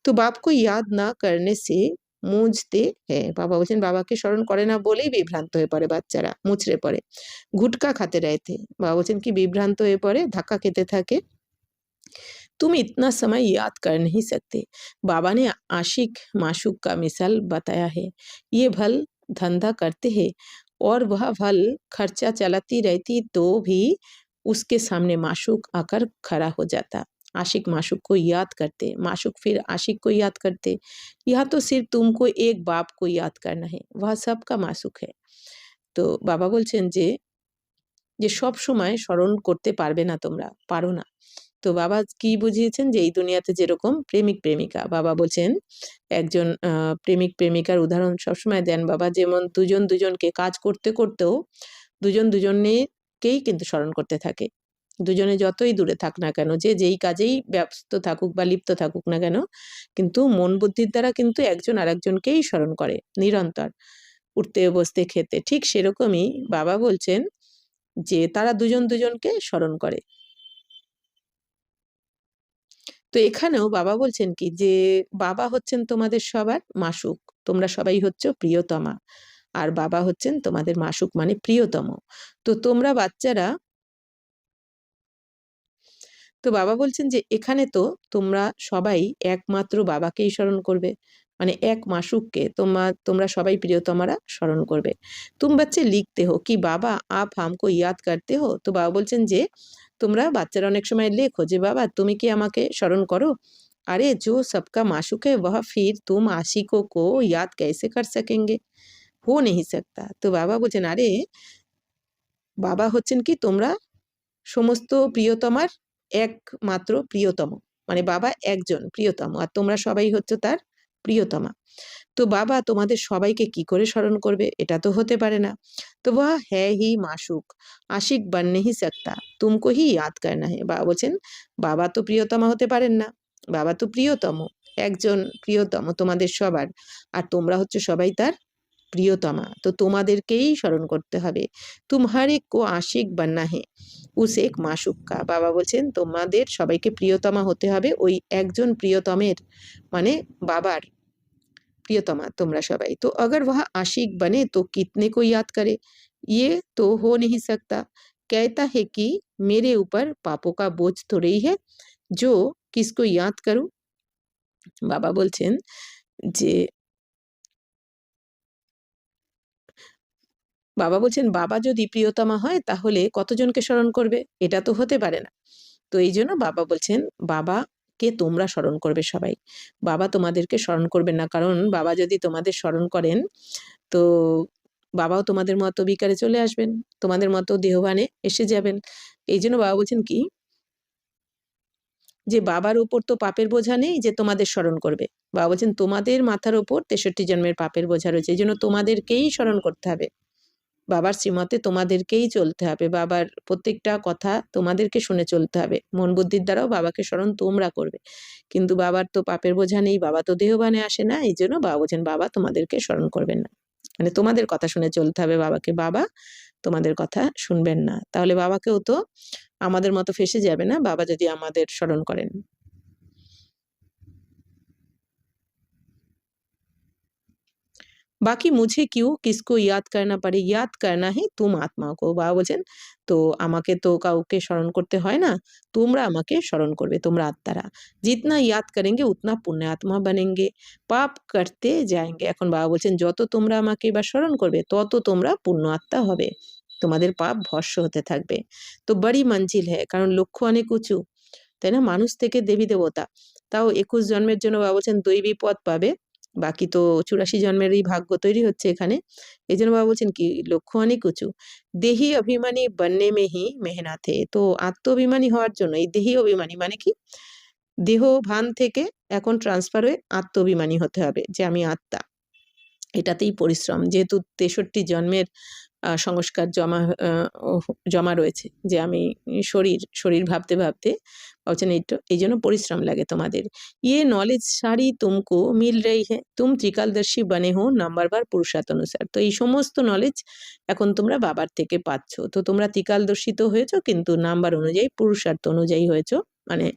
তো বাপকে ইয়াদ না করনে সে মুঝতে হ্যাঁ, বাবা বলছেন বাবাকে স্মরণ করে না বলেই বিভ্রান্ত হয়ে পড়ে বাচ্চারা, মুচড়ে পড়ে, গুটকা খাতে রয়েছে। বাবা বলছেন কি বিভ্রান্ত হয়ে পড়ে, ধাক্কা খেতে থাকে। तुम इतना समय याद कर नहीं सकते। बाबा ने आशिक माशूक का मिसाल बताया है। ये भल धंधा करते हैं और वह भल खर्चा चलाती रहती तो भी उसके सामने माशूक आकर खड़ा हो जाता। आशिक माशूक को याद करते, माशूक फिर आशिक को याद करते। यह तो सिर्फ तुमको एक बाप को याद करना है, वह सबका माशूक है। তো বাবা বলছেন যে যে সব সময় স্মরণ করতে পারবে না, তোমরা পারো না। তো বাবা কি বুঝিয়েছেন যে এই দুনিয়াতে যেরকম প্রেমিক প্রেমিকা, বাবা বলছেন একজন প্রেমিক প্রেমিকার উদাহরণ সবসময় দেন বাবা, যেমন দুজন দুজনকে কাজ করতে করতেও দুজন দুজনেকেই কিন্তু স্মরণ করতে থাকে। দুজনে যতই দূরে থাক না কেন, যে যেই কাজেই ব্যস্ত থাকুক বা লিপ্ত থাকুক না কেন, কিন্তু মন বুদ্ধির দ্বারা কিন্তু একজন আরেকজনকেই স্মরণ করে নিরন্তর, উঠতে বসতে খেতে। ঠিক সেরকমই বাবা বলছেন যে তারা দুজন দুজনকে স্মরণ করে। তো এখানেও বাবা বলছেন কি যে বাবা হচ্ছেন তোমাদের সবার মাসুক, তোমরা সবাই হচ্ছ প্রিয়তমা, আর বাবা হচ্ছেন তোমাদের মাসুক মানে প্রিয়তম। তো তোমরা বাচ্চারা, তো বাবা বলছেন যে এখানে তো তোমরা সবাই একমাত্র বাবাকেই স্মরণ করবে, মানে এক মাসুককে তোমরা সবাই প্রিয়তমারা স্মরণ করবে। তুম বাচ্চে লিখতে হো কি বাবা আপ হামকো ইয়াদ করতে হো। তো বাবা বলছেন যে তোমরা বাচ্চারা অনেক সময় লেখো যে বাবা তুমি কি আমাকে স্মরণ করো। अरे जो सबका माशूक है वह फिर तुम आशिकों को याद कैसे कर सकेंगे, हो नहीं सकता। তো বাবা বলছেন আরে বাবা হচ্ছেন কি তোমরা সমস্ত প্রিয়তমার একমাত্র প্রিয়তম, মানে বাবা একজন প্রিয়তম আর তোমরা সবাই হচ্ছে তার প্রিয়তমা। তো বাবা তোমাদের সবাইকে কি করে স্মরণ করবে, এটা তো হতে পারে না। তো वह है ही माशूक, आशिक बन नहीं सकता, तुमको ही याद करना है। বাবা বলছেন বাবা তো প্রিয়তমা হতে পারেন না, বাবা তো প্রিয়তম, একজন প্রিয়তম তোমাদের সবার, আর তোমরা হচ্ছে সবাই তার প্রিয়তমা, তো তোমাদেরকেই স্মরণ করতে হবে। তোমার এক কো আশিক বান্না হে উস এক মাসুক কা। বাবা বলছেন তোমাদের সবাইকে প্রিয়তমা হতে হবে ওই একজন প্রিয়তমের, মানে বাবার प्रियतमा तुमरा सबाई। तो अगर वह आशिक बने तो कितने को याद करे, ये तो हो नहीं सकता। कहता है कि मेरे ऊपर पापों का बोझ थोड़े ही है जो किसको याद करूं। बाबा बोलছেন যে বাবা বলছেন বাবা যদি প্রিয়তমা হয় তাহলে কতজনকে স্মরণ করবে, এটা তো হতে পারে না। তো এই জন্য বাবা বলছেন বাবাকে তোমরা স্মরণ করবে সবাই, বাবা তোমাদেরকে স্মরণ করবেন না, কারণ বাবা যদি তোমাদের স্মরণ করেন তো বাবাও তোমাদের মতো বিকারে চলে আসবেন, তোমাদের মতো দেহবানে এসে যাবেন। এই জন্য বাবা বলছেন কি যে বাবার উপর তো পাপের বোঝা নেই যে তোমাদের স্মরণ করবে। বাবা বলছেন তোমাদের মাথার উপর 63 জন্মের পাপের বোঝা রয়েছে, এই জন্য তোমাদেরকেই স্মরণ করতে হবে, বাবার শ্রীমতে তোমাদেরকেই চলতে হবে, বাবার প্রত্যেকটা কথা তোমাদেরকে শুনে চলতে হবে, মন বুদ্ধির দ্বারাও বাবাকে স্মরণ তোমরা করবে, কিন্তু বাবার তো পাপের বোঝা নেই, বাবা তো দেহবানে আসে না, এই জন্য বাবা বলছেন বাবা তোমাদেরকে স্মরণ করবেন না, মানে তোমাদের কথা শুনে চলতে হবে বাবাকে, বাবা তোমাদের কথা শুনবেন না, তাহলে বাবাকেও তো আমাদের মতো ফেঁসে যাবে না বাবা যদি আমাদের স্মরণ করেন। বাকি মুঝে কিউ কিসকো ইয়াদ করনা পারে, ইয়াদ করনা হে তুম আত্মা কো। বাবা বলছেন তো আমাকে তো কাউকে স্মরণ করতে হয় না, তোমরা আমাকে স্মরণ করবে, তোমরা আত্মারা। জিতনা ইয়াদ করেঙ্গে উতনা পুণ্য আত্মা বানেঙ্গে, পাপ করতে যায়েঙ্গে। এখন বাবা বলছেন যত তোমরা আমাকে এবার স্মরণ করবে তত তোমরা পুণ্য আত্মা হবে, তোমাদের পাপ ভস্য হতে থাকবে। তো বড়ি মঞ্জিল হ্যাঁ, কারণ লক্ষ্য অনেক উঁচু, তাই না? মানুষ থেকে দেবী দেবতা, তাও 21 জন্মের জন্য বাবা বলছেন দৈবী পদ পাবে, বাকি তো 84 জন্মেরই ভাগ্য তৈরি হচ্ছে এখানে। এই জন্য বাবা বলছেন কি লক্ষ্য অনেক উঁচু। দেহি অভিমানী বন্যে মেহি মেহনত হে, তো আত্ম অভিমানী হওয়ার জন্য, এই দেহি অভিমানী মানে কি, দেহ ভান থেকে এখন ট্রান্সফার হয়ে আত্ম অভিমানী হতে হবে যে আমি আত্মা, এটাতেই পরিশ্রম। যেহেতু 63 জন্মের সংস্কার জমা রয়েছে যে আমি শরীর ভাবতে ভাবতে বলছেন এই জন্য পরিশ্রম লাগে তোমাদের। ইয়ে নলেজ সারি তুমকো মিল রही है, तुम त्रिकालदर्शी बने हो नंबर बार पुरुषार्थ अनुसार। তো এই সমস্ত নলেজ এখন তোমরা বাবার থেকে পাচ্ছ। তো তোমরা ত্রিকালদর্শী তো হয়েছো, কিন্তু নাম্বার অনুযায়ী পুরুষার্থ অনুযায়ী হয়েছো, মানে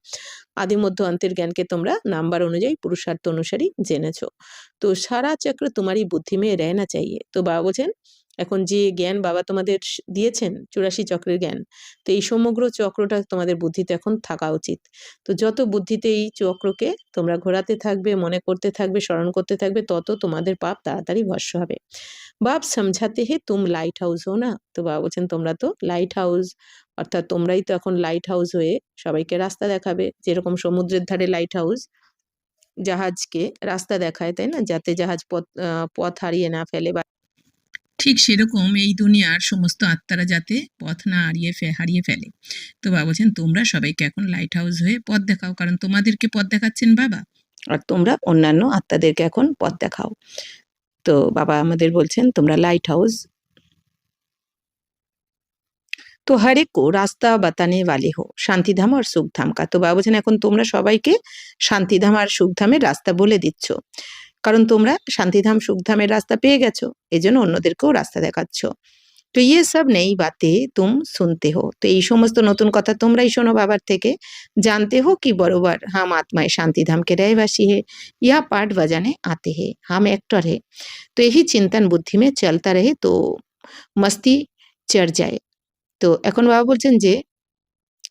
আদি মধ্য অন্তের জ্ঞানকে তোমরা নাম্বার অনুযায়ী পুরুষার্থ অনুসারী জেনেছো। তো সারা চক্র তোমারই বুদ্ধি মে रहना चाहिए। তো বাবা বলছেন এখন যে জ্ঞান বাবা তোমাদের দিয়েছেন 84 চক্রের জ্ঞান, তো এই সমগ্র চক্রটা তোমাদের বুদ্ধিতে এখন থাকা উচিত। তো যত বুদ্ধিতে এই চক্রকে তোমরা ঘোরাতে থাকবে, মনে করতে থাকবে, স্মরণ করতে থাকবে, তত তোমাদের পাপ তাড়াতাড়ি ভস্য হবে। বাপ সমঝাতে হে তুম লাইট হাউস হো না। তো বাবা বলছেন তোমরা তো লাইট হাউস, অর্থাৎ তোমরাই তো এখন লাইট হাউস হয়ে সবাইকে রাস্তা দেখাবে, যেরকম সমুদ্রের ধারে লাইট হাউস জাহাজকে রাস্তা দেখায়, তাই না, যাতে জাহাজ পথ হারিয়ে না ফেলে, বা ঠিক সেরকম এই দুনিয়ার সমস্ত আত্মারা যাতে পথ না হারিয়ে ফেলে। তো বাবা বলছেন তোমরা সবাইকে এখন লাইট হাউস হয়ে পথ দেখাও, কারণ তোমাদেরকে পথ দেখাচ্ছেন বাবা, আর তোমরা অন্যান্য আত্মাদেরকে এখন পথ দেখাও। তো বাবা আমাদের বলছেন তোমরা লাইট হাউস, তো हर एक को রাস্তা বাতানে वाले हो শান্তিধাম আর সুখধাম কা। তো বাবা বলছেন এখন তোমরা সবাইকে শান্তিধাম আর সুখধামের রাস্তা বলে দিচ্ছ, কারণ তোমরা শান্তিধাম সুখধামের রাস্তা পেয়ে গেছো, এই জন্য অন্যদেরকেও রাস্তা দেখাচ্ছ। তো ইয়ে সব নেই বাতে তুম শুনতে হো, তো এই সমস্ত নতুন কথা তোমরাই শোনো বাবার থেকে। জানতে হো কি বরাবর হাম আত্মায় শান্তিধাম के रहवासी है, यह पाठ बजाने आते हैं, हम एक्टर है। तो यही चिंतन बुद्धि में चलता रहे तो मस्ती चढ़ जाए। তো এখন বাবা বলছেন যে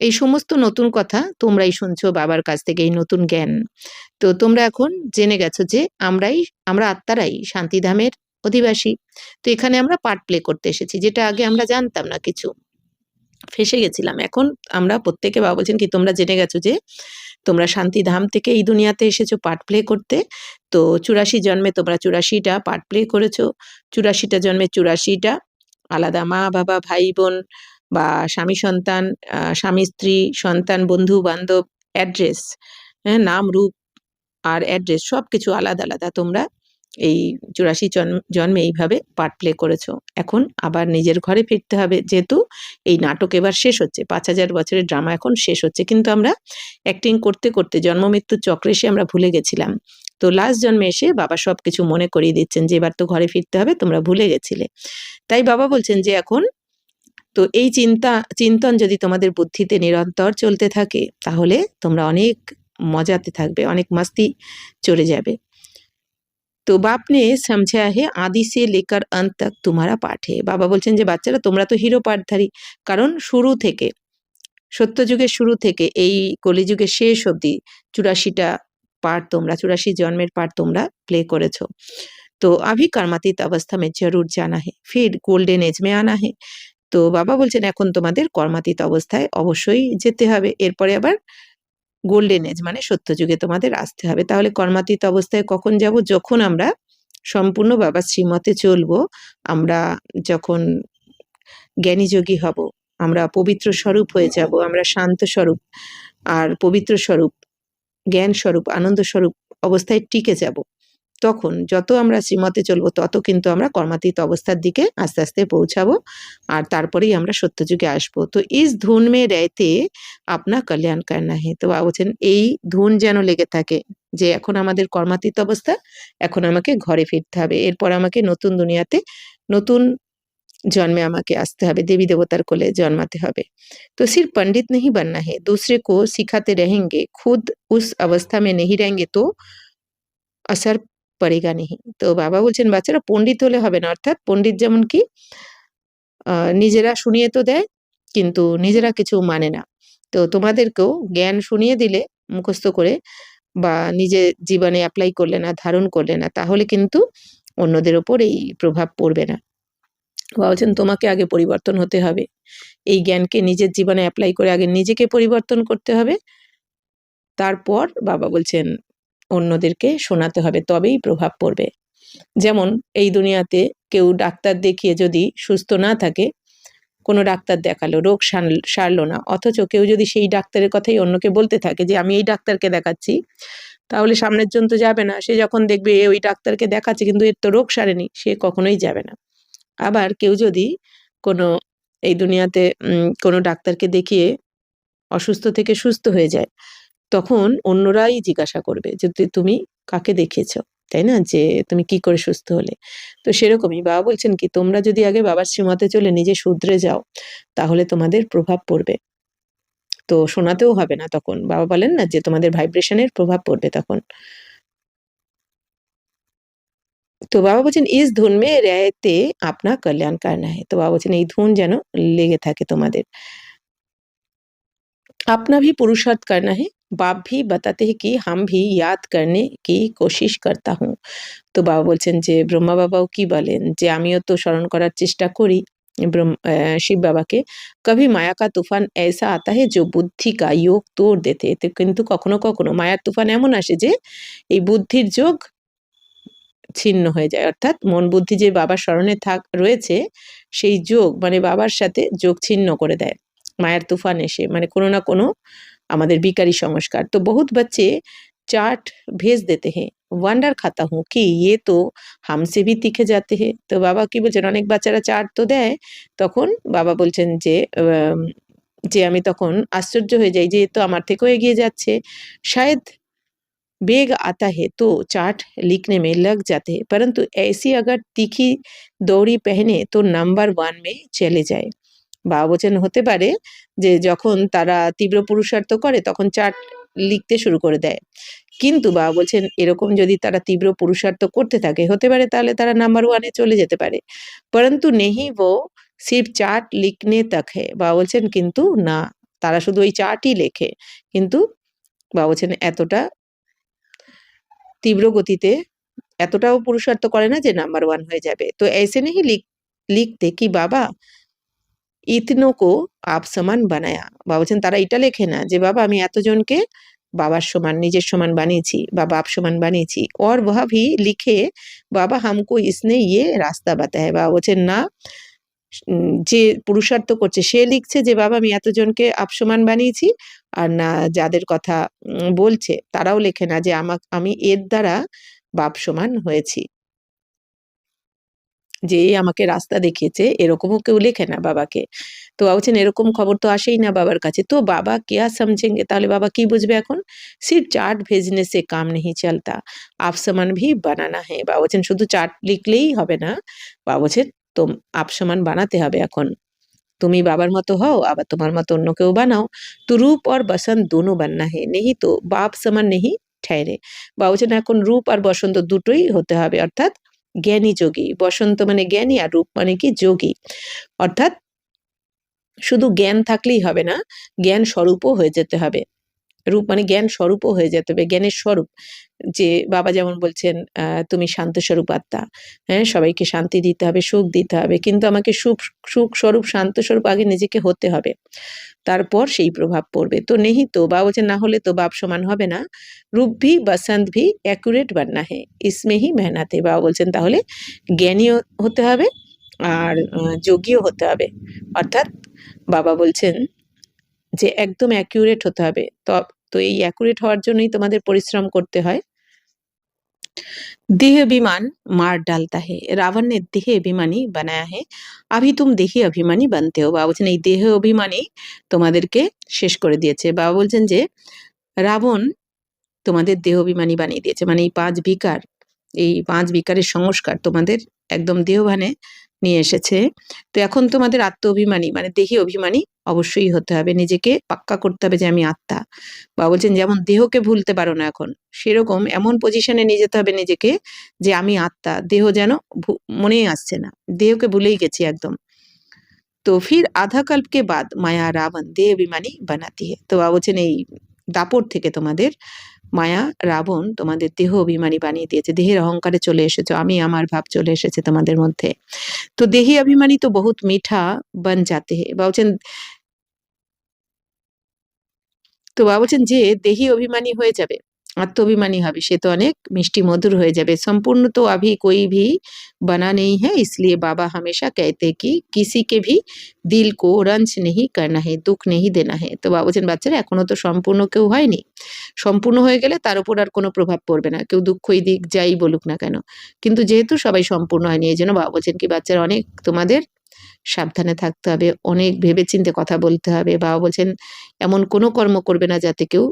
এই সমস্ত নতুন কথা তোমরাই শুনছো বাবার কাছ থেকে, এই নতুন জ্ঞান। তো তোমরা এখন জেনে গেছো যে আমরা আত্মারাই শান্তিধামের অধিবাসী। তো এখানে আমরা পার্ট প্লে করতে এসেছি, যেটা আগে আমরা জানতাম না, কিছু ফেঁসে গেছিলাম। এখন আমরা প্রত্যেকে, বাবা বলছেন কি তোমরা জেনে গেছো যে তোমরা শান্তিধাম থেকে এই দুনিয়াতে এসেছো পার্ট প্লে করতে। তো 84 জন্মে তোমরা 84টা পার্ট প্লে করেছো, 84টা জন্মে 84টা আলাদা মা বাবা ভাই বোন বা স্বামী সন্তান, স্বামী স্ত্রী সন্তান বন্ধু বান্ধব অ্যাড্রেস, হ্যাঁ, নাম রূপ আর অ্যাড্রেস সব কিছু আলাদা আলাদা তোমরা এই 84 জন্মে এইভাবে পার্ট প্লে করেছো। এখন আবার নিজের ঘরে ফিরতে হবে, যেহেতু এই নাটক এবার শেষ হচ্ছে, 5000 বছরের ড্রামা এখন শেষ হচ্ছে, কিন্তু আমরা অ্যাক্টিং করতে করতে জন্ম মৃত্যুর চক্রে এসে আমরা ভুলে গেছিলাম। তো লাস্ট জন্মে এসে বাবা সব কিছু মনে করিয়ে দিচ্ছেন যে এবার তো ঘরে ফিরতে হবে, তোমরা ভুলে গেছিলে। তাই বাবা বলছেন যে এখন তো এই চিন্তন যদি তোমাদের বুদ্ধিতে নিরন্তর চলতে থাকে তাহলে তোমরা অনেক মজাতে থাকবে, অনেক মস্তি চলে যাবে। তো বাপ নে সমঝা হে আদি সে লেকার অন্ত তক তোমারা পাঠ হে। বাবা বলছেন যে বাচ্চারা তোমরা তো হিরো পাঠধারী, কারণ শুরু থেকে, সত্যযুগের শুরু থেকে এই কলিযুগের শেষ অবধি 84টা পার্ট তোমরা, 84 জন্মের পার্ট তোমরা প্লে করেছো। তো अभी कर्मातीत अवस्था में जरूर जाना है, फिर गोल्डन एज में आना है। তো বাবা বলছেন এখন তোমাদের কর্মাতীত অবস্থায় অবশ্যই যেতে হবে, এরপরে আবার গোল্ডেন এজ মানে সত্যযুগে তোমাদের আসতে হবে। তাহলে কর্মাতীত অবস্থায় কখন যাব? যখন আমরা সম্পূর্ণ বাবার শ্রীমতে চলবো, আমরা যখন জ্ঞানী যোগী হব, আমরা পবিত্র স্বরূপ হয়ে যাব, আমরা শান্ত স্বরূপ আর পবিত্র স্বরূপ, জ্ঞান স্বরূপ, আনন্দ স্বরূপ অবস্থায় টিকে যাব। তখন যত আমরা শ্রীমতে চলবো তত কিন্তু আমরা কর্মাতীত অবস্থার দিকে আস্তে আস্তে পৌঁছাবো, আর তারপরেই আমরা সত্যযুগে আসবো। তো ইস ধুন মে রহতে আপনা কল্যাণ করনা হে। তো বাবা বলছেন এই ধুন যেন লেগে থাকে যে এখন আমাদের কর্মাতীত অবস্থা, এখন আমাকে ঘরে ফিরতে হবে, এরপর আমাকে নতুন দুনিয়াতে নতুন জন্মে আমাকে আসতে হবে, দেবী দেবতার কোলে জন্মাতে হবে। তো सिर्फ पंडित नहीं बनना है, दूसरे को सिखाते रहेंगे, खुद उस अवस्था में नहीं रहेंगे तो असर पड़ेगा नहीं। তো বাবা বলছেন বাচ্চারা পণ্ডিত হলে হবে না, অর্থাৎ পণ্ডিত যেমন কি নিজেরা শুনিয়ে তো দেয় কিন্তু নিজেরা কিছু মানে না। তো তোমাদেরকেও জ্ঞান শুনিয়ে দিলে মুখস্থ করে বা নিজে জীবনে অ্যাপ্লাই করলে না, ধারণ করলে না, তাহলে কিন্তু অন্যদের ওপর এই প্রভাব পড়বে না। বাবা বলছেন তোমাকে আগে পরিবর্তন হতে হবে, এই জ্ঞানকে নিজের জীবনে অ্যাপ্লাই করে আগে নিজেকে পরিবর্তন করতে হবে, তারপর বাবা বলছেন অন্যদেরকে শোনাতে হবে, তবেই প্রভাব পড়বে। যেমন এই দুনিয়াতে কেউ ডাক্তার দেখিয়ে যদি সুস্থ না থাকে, কোনো ডাক্তার দেখালো, রোগ সারলো না, অথচ কেউ যদি সেই ডাক্তারের কথাই অন্যকে বলতে থাকে যে আমি এই ডাক্তারকে দেখাচ্ছি, তাহলে সামনের জন তো যাবে না। সে যখন দেখবে এ ওই ডাক্তারকে দেখাচ্ছে কিন্তু এর তো রোগ সারেনি, সে কখনোই যাবে না। আবার কেউ যদি কোনো এই দুনিয়াতে কোনো ডাক্তারকে দেখিয়ে অসুস্থ থেকে সুস্থ হয়ে যায়, তখন অন্যরাই জিজ্ঞাসা করবে যে তুমি কাকে দেখিয়েছো, তাই না, যে তুমি কি করে সুস্থ হলে। তো সেরকমই বাবা বলছেন কি তোমরা যদি আগে বাবার শ্রীমতে চলে নিজে শুধরে যাও, তাহলে তোমাদের প্রভাব পড়বে। তো শোনাতেও হবে না তখন। বাবা বলেন না যে তোমাদের ভাইব্রেশনের প্রভাব পড়বে তখন। তো বাবা বলছেন ইস ধুন মে রেতে আপনা কল্যাণ করনা है। তো বাবা বলছেন এই ধুন যেন লেগে থাকে তোমাদের। अपना भी पुरुषार्थ करना है। बाप भी बताते हैं कि हम भी याद करने की कोशिश करता हूँ। তো বাবা বলছেন যে ব্রহ্মা বাবাও কি বলেন যে আমিও তো স্মরণ করার চেষ্টা করি শিব বাবাকে। কভি মায়া কা তুফান ऐसा आता है जो বুদ্ধি কা যোগ তোড় দেতে। তো কিন্তু কখনো কখনো মায়ার তুফান এমন আসে যে এই বুদ্ধির যোগ ছিন্ন হয়ে যায়, অর্থাৎ মন বুদ্ধি যে বাবার স্মরণে রয়েছে সেই যোগ মানে বাবার সাথে যোগ ছিন্ন করে দেয় মায়ার তুফান এসে, মানে কোনো না কোনো আমাদের বিকারী সংস্কার। তো বহুত बच्चे चार्ट भेज देते हैं, वंडर खाता हूँ कि ये तो हमसे भी तीखे जाते हैं। তো বাবা কি বলছেন অনেক বাচ্চারা চার্ট তো দেয়, তখন বাবা বলছেন যে যে আমি তখন আশ্চর্য হয়ে যাই যে এ তো আমার থেকেও এগিয়ে যাচ্ছে। शायद बेग आता है तो चार्ट लिखने में लग जाते हैं, परंतु ऐसी अगर तीखी दौड़ी पहने तो नंबर 1 में चले जाए। বাবা বলছেন হতে পারে যে যখন তারা তীব্র পুরুষার্থ করে তখন চার্ট লিখতে শুরু করে দেয়, কিন্তু বাবা বলছেন এরকম যদি তারা তীব্র পুরুষার্থ করতে থাকে হতে পারে তাহলে তারা নাম্বার 1 এ চলে যেতে পারে। পরন্তু নেহি वो सिर्फ चार्ट लिखने तक है। বাবা বলছেন কিন্তু না, তারা শুধু ওই চার্টই লেখে, কিন্তু বাবা বলছেন এতটা তীব্র গতিতে এতটাও পুরুষার্থ করে না যে নাম্বার 1 হয়ে যাবে। তো ऐसे नहीं लिखते कि बाबा इतनों को आप समान बनाया। বাবা বলছেন তারা এটা লেখে না যে বাবা আমি এতজনকে বাবার সমান নিজের সমান বানিয়েছি বা বাপ সমান বানিয়েছি। और वह भी लिखे बाबा हमको इसने ये रास्ता बताया। বাবা বলছেন না, যে পুরুষার্থ করছে সে লিখছে যে বাবা আমি এতজনকে আপ সমান বানিয়েছি, আর না যাদের কথা বলছে তারাও লেখে না যে আমি এর দ্বারা বাপ সমান হয়েছি, যে আমাকে রাস্তা দেখিয়েছে, এরকমও কেউ লেখে না বাবাকে। তো বাবা বলছেন এরকম খবর তো আসেই না বাবার কাছে। তো বাবা क्या समझेंगे, তাহলে বাবা কি বুঝবে এখন? सिर्फ चार्ट भेजने से काम नहीं चलता, आप समान भी बनाना है। বাবা বলছেন শুধু চার্ট লিখলেই হবে না, বাবা বলছেন আপ সমান বানাতে হবে এখন। তুমি বাবার মতো হও আবার তোমার মতো অন্য কেউ বানাও। তো রূপ और बसंत दोनों बनना है, नहीं तो बाप समान नहीं ठहरे। বাবা বলছেন এখন রূপ আর বসন্ত দুটোই হতে হবে, অর্থাৎ জ্ঞানী যোগী। বসন্ত মানে জ্ঞানী আর রূপ মানে কি যোগী, অর্থাৎ শুধু জ্ঞান থাকলেই হবে না, জ্ঞান স্বরূপও হয়ে যেতে হবে। রূপ মানে জ্ঞান স্বরূপও হয়ে যেতে হবে, জ্ঞানের স্বরূপ। যে বাবা যেমন বলছেন তুমি শান্ত স্বরূপ আত্মা, হ্যাঁ সবাইকে শান্তি দিতে হবে, সুখ দিতে হবে, কিন্তু আমাকে সুখ স্বরূপ শান্ত স্বরূপ আগে নিজেকে হতে হবে, তারপর সেই প্রভাব পড়বে। তো নেহি তো বাবা বলছেন না হলে তো বাপ সমান হবে না। রূপ ভি বসন্ত ভি অ্যাকুরেট বাননা হে, ইসমে হি মেহনত হে। বাবা বলছেন তাহলে জ্ঞানীও হতে হবে আর যোগীও হতে হবে, অর্থাৎ বাবা বলছেন যে একদম অ্যাকুরেট হতে হবে। তো এই অ্যাকুরেট হওয়ার জন্যই তোমাদের পরিশ্রম করতে হয়। देह अभिमान मार डालता है, रावण ने देह अभिमानी बनाया है, अभी तुम देही अभिमानी बनते हो। বাবা বলছেন এই দেহ অভিমানী তোমাদেরকে শেষ করে দিয়েছে। বাবা বলছেন যে রাবণ তোমাদের দেহ অভিমানী বানিয়ে দিয়েছে, মানে এই 5 বিকার, এই 5 বিকারের সংস্কার তোমাদের একদম দেহভানে নিয়ে এসেছে। তো এখন তোমাদের আত্ম অভিমানী মানে দেহি অভিমানী অবশ্যই হতে হবে, নিজেকে পাক্কা করতে হবে যে আমি আত্মা। বা বলছেন যেমন দেহকে ভুলতে পারো না এখন, সেরকম এমন পজিশনে নিয়ে যেতে হবে নিজেকে যে আমি আত্মা, দেহ যেন মনেই আসছে না, দেহকে ভুলেই গেছি একদম। তো ফির আধা কল্প কে বাদ মায়া রাবণ দেহ অভিমানী বানাতি হে। তো বাবা বলছেন এই দাপট থেকে তোমাদের মায়া রাবণ তোমাদের দেহ অভিমানী বানিয়ে দিয়েছে, দেহের অহংকারে চলে এসেছো, আমি আমার ভাব চলে এসেছে তোমাদের মধ্যে। তো দেহি অভিমানী তো বহুত মিঠা বন যাতে হে। বা বলছেন, তো বাবা বলছেন যে দেহি অভিমানী হয়ে যাবে, আত্ম অভিমানী হবে, সে তো অনেক মিষ্টি মধুর হয়ে যাবে। সম্পূर्ण তো अभी कोई भी बना नहीं है, इसलिए बाबा हमेशा कहते कि किसी के भी दिल को रंज नहीं करना है, दुख नहीं देना है। তো বাবা বলছেন বাচ্চারা এখনো তো সম্পূর্ণ কেউ হয়নি, সম্পূর্ণ হয়ে গেলে তার উপর আর কোনো প্রভাব পড়বে না, কেউ দুঃখই দিক যাই বলুক না কেন। কিন্তু যেহেতু সবাই সম্পূর্ণ হয়নি, এই জন্য বাবা বলছেন কি বাচ্চারা অনেক তোমাদের সাবধানে থাকতে হবে, অনেক ভেবেচিন্তে কথা বলতে হবে। বাবা বলছেন এমন কোনো কর্ম করবে না যাতে কেউ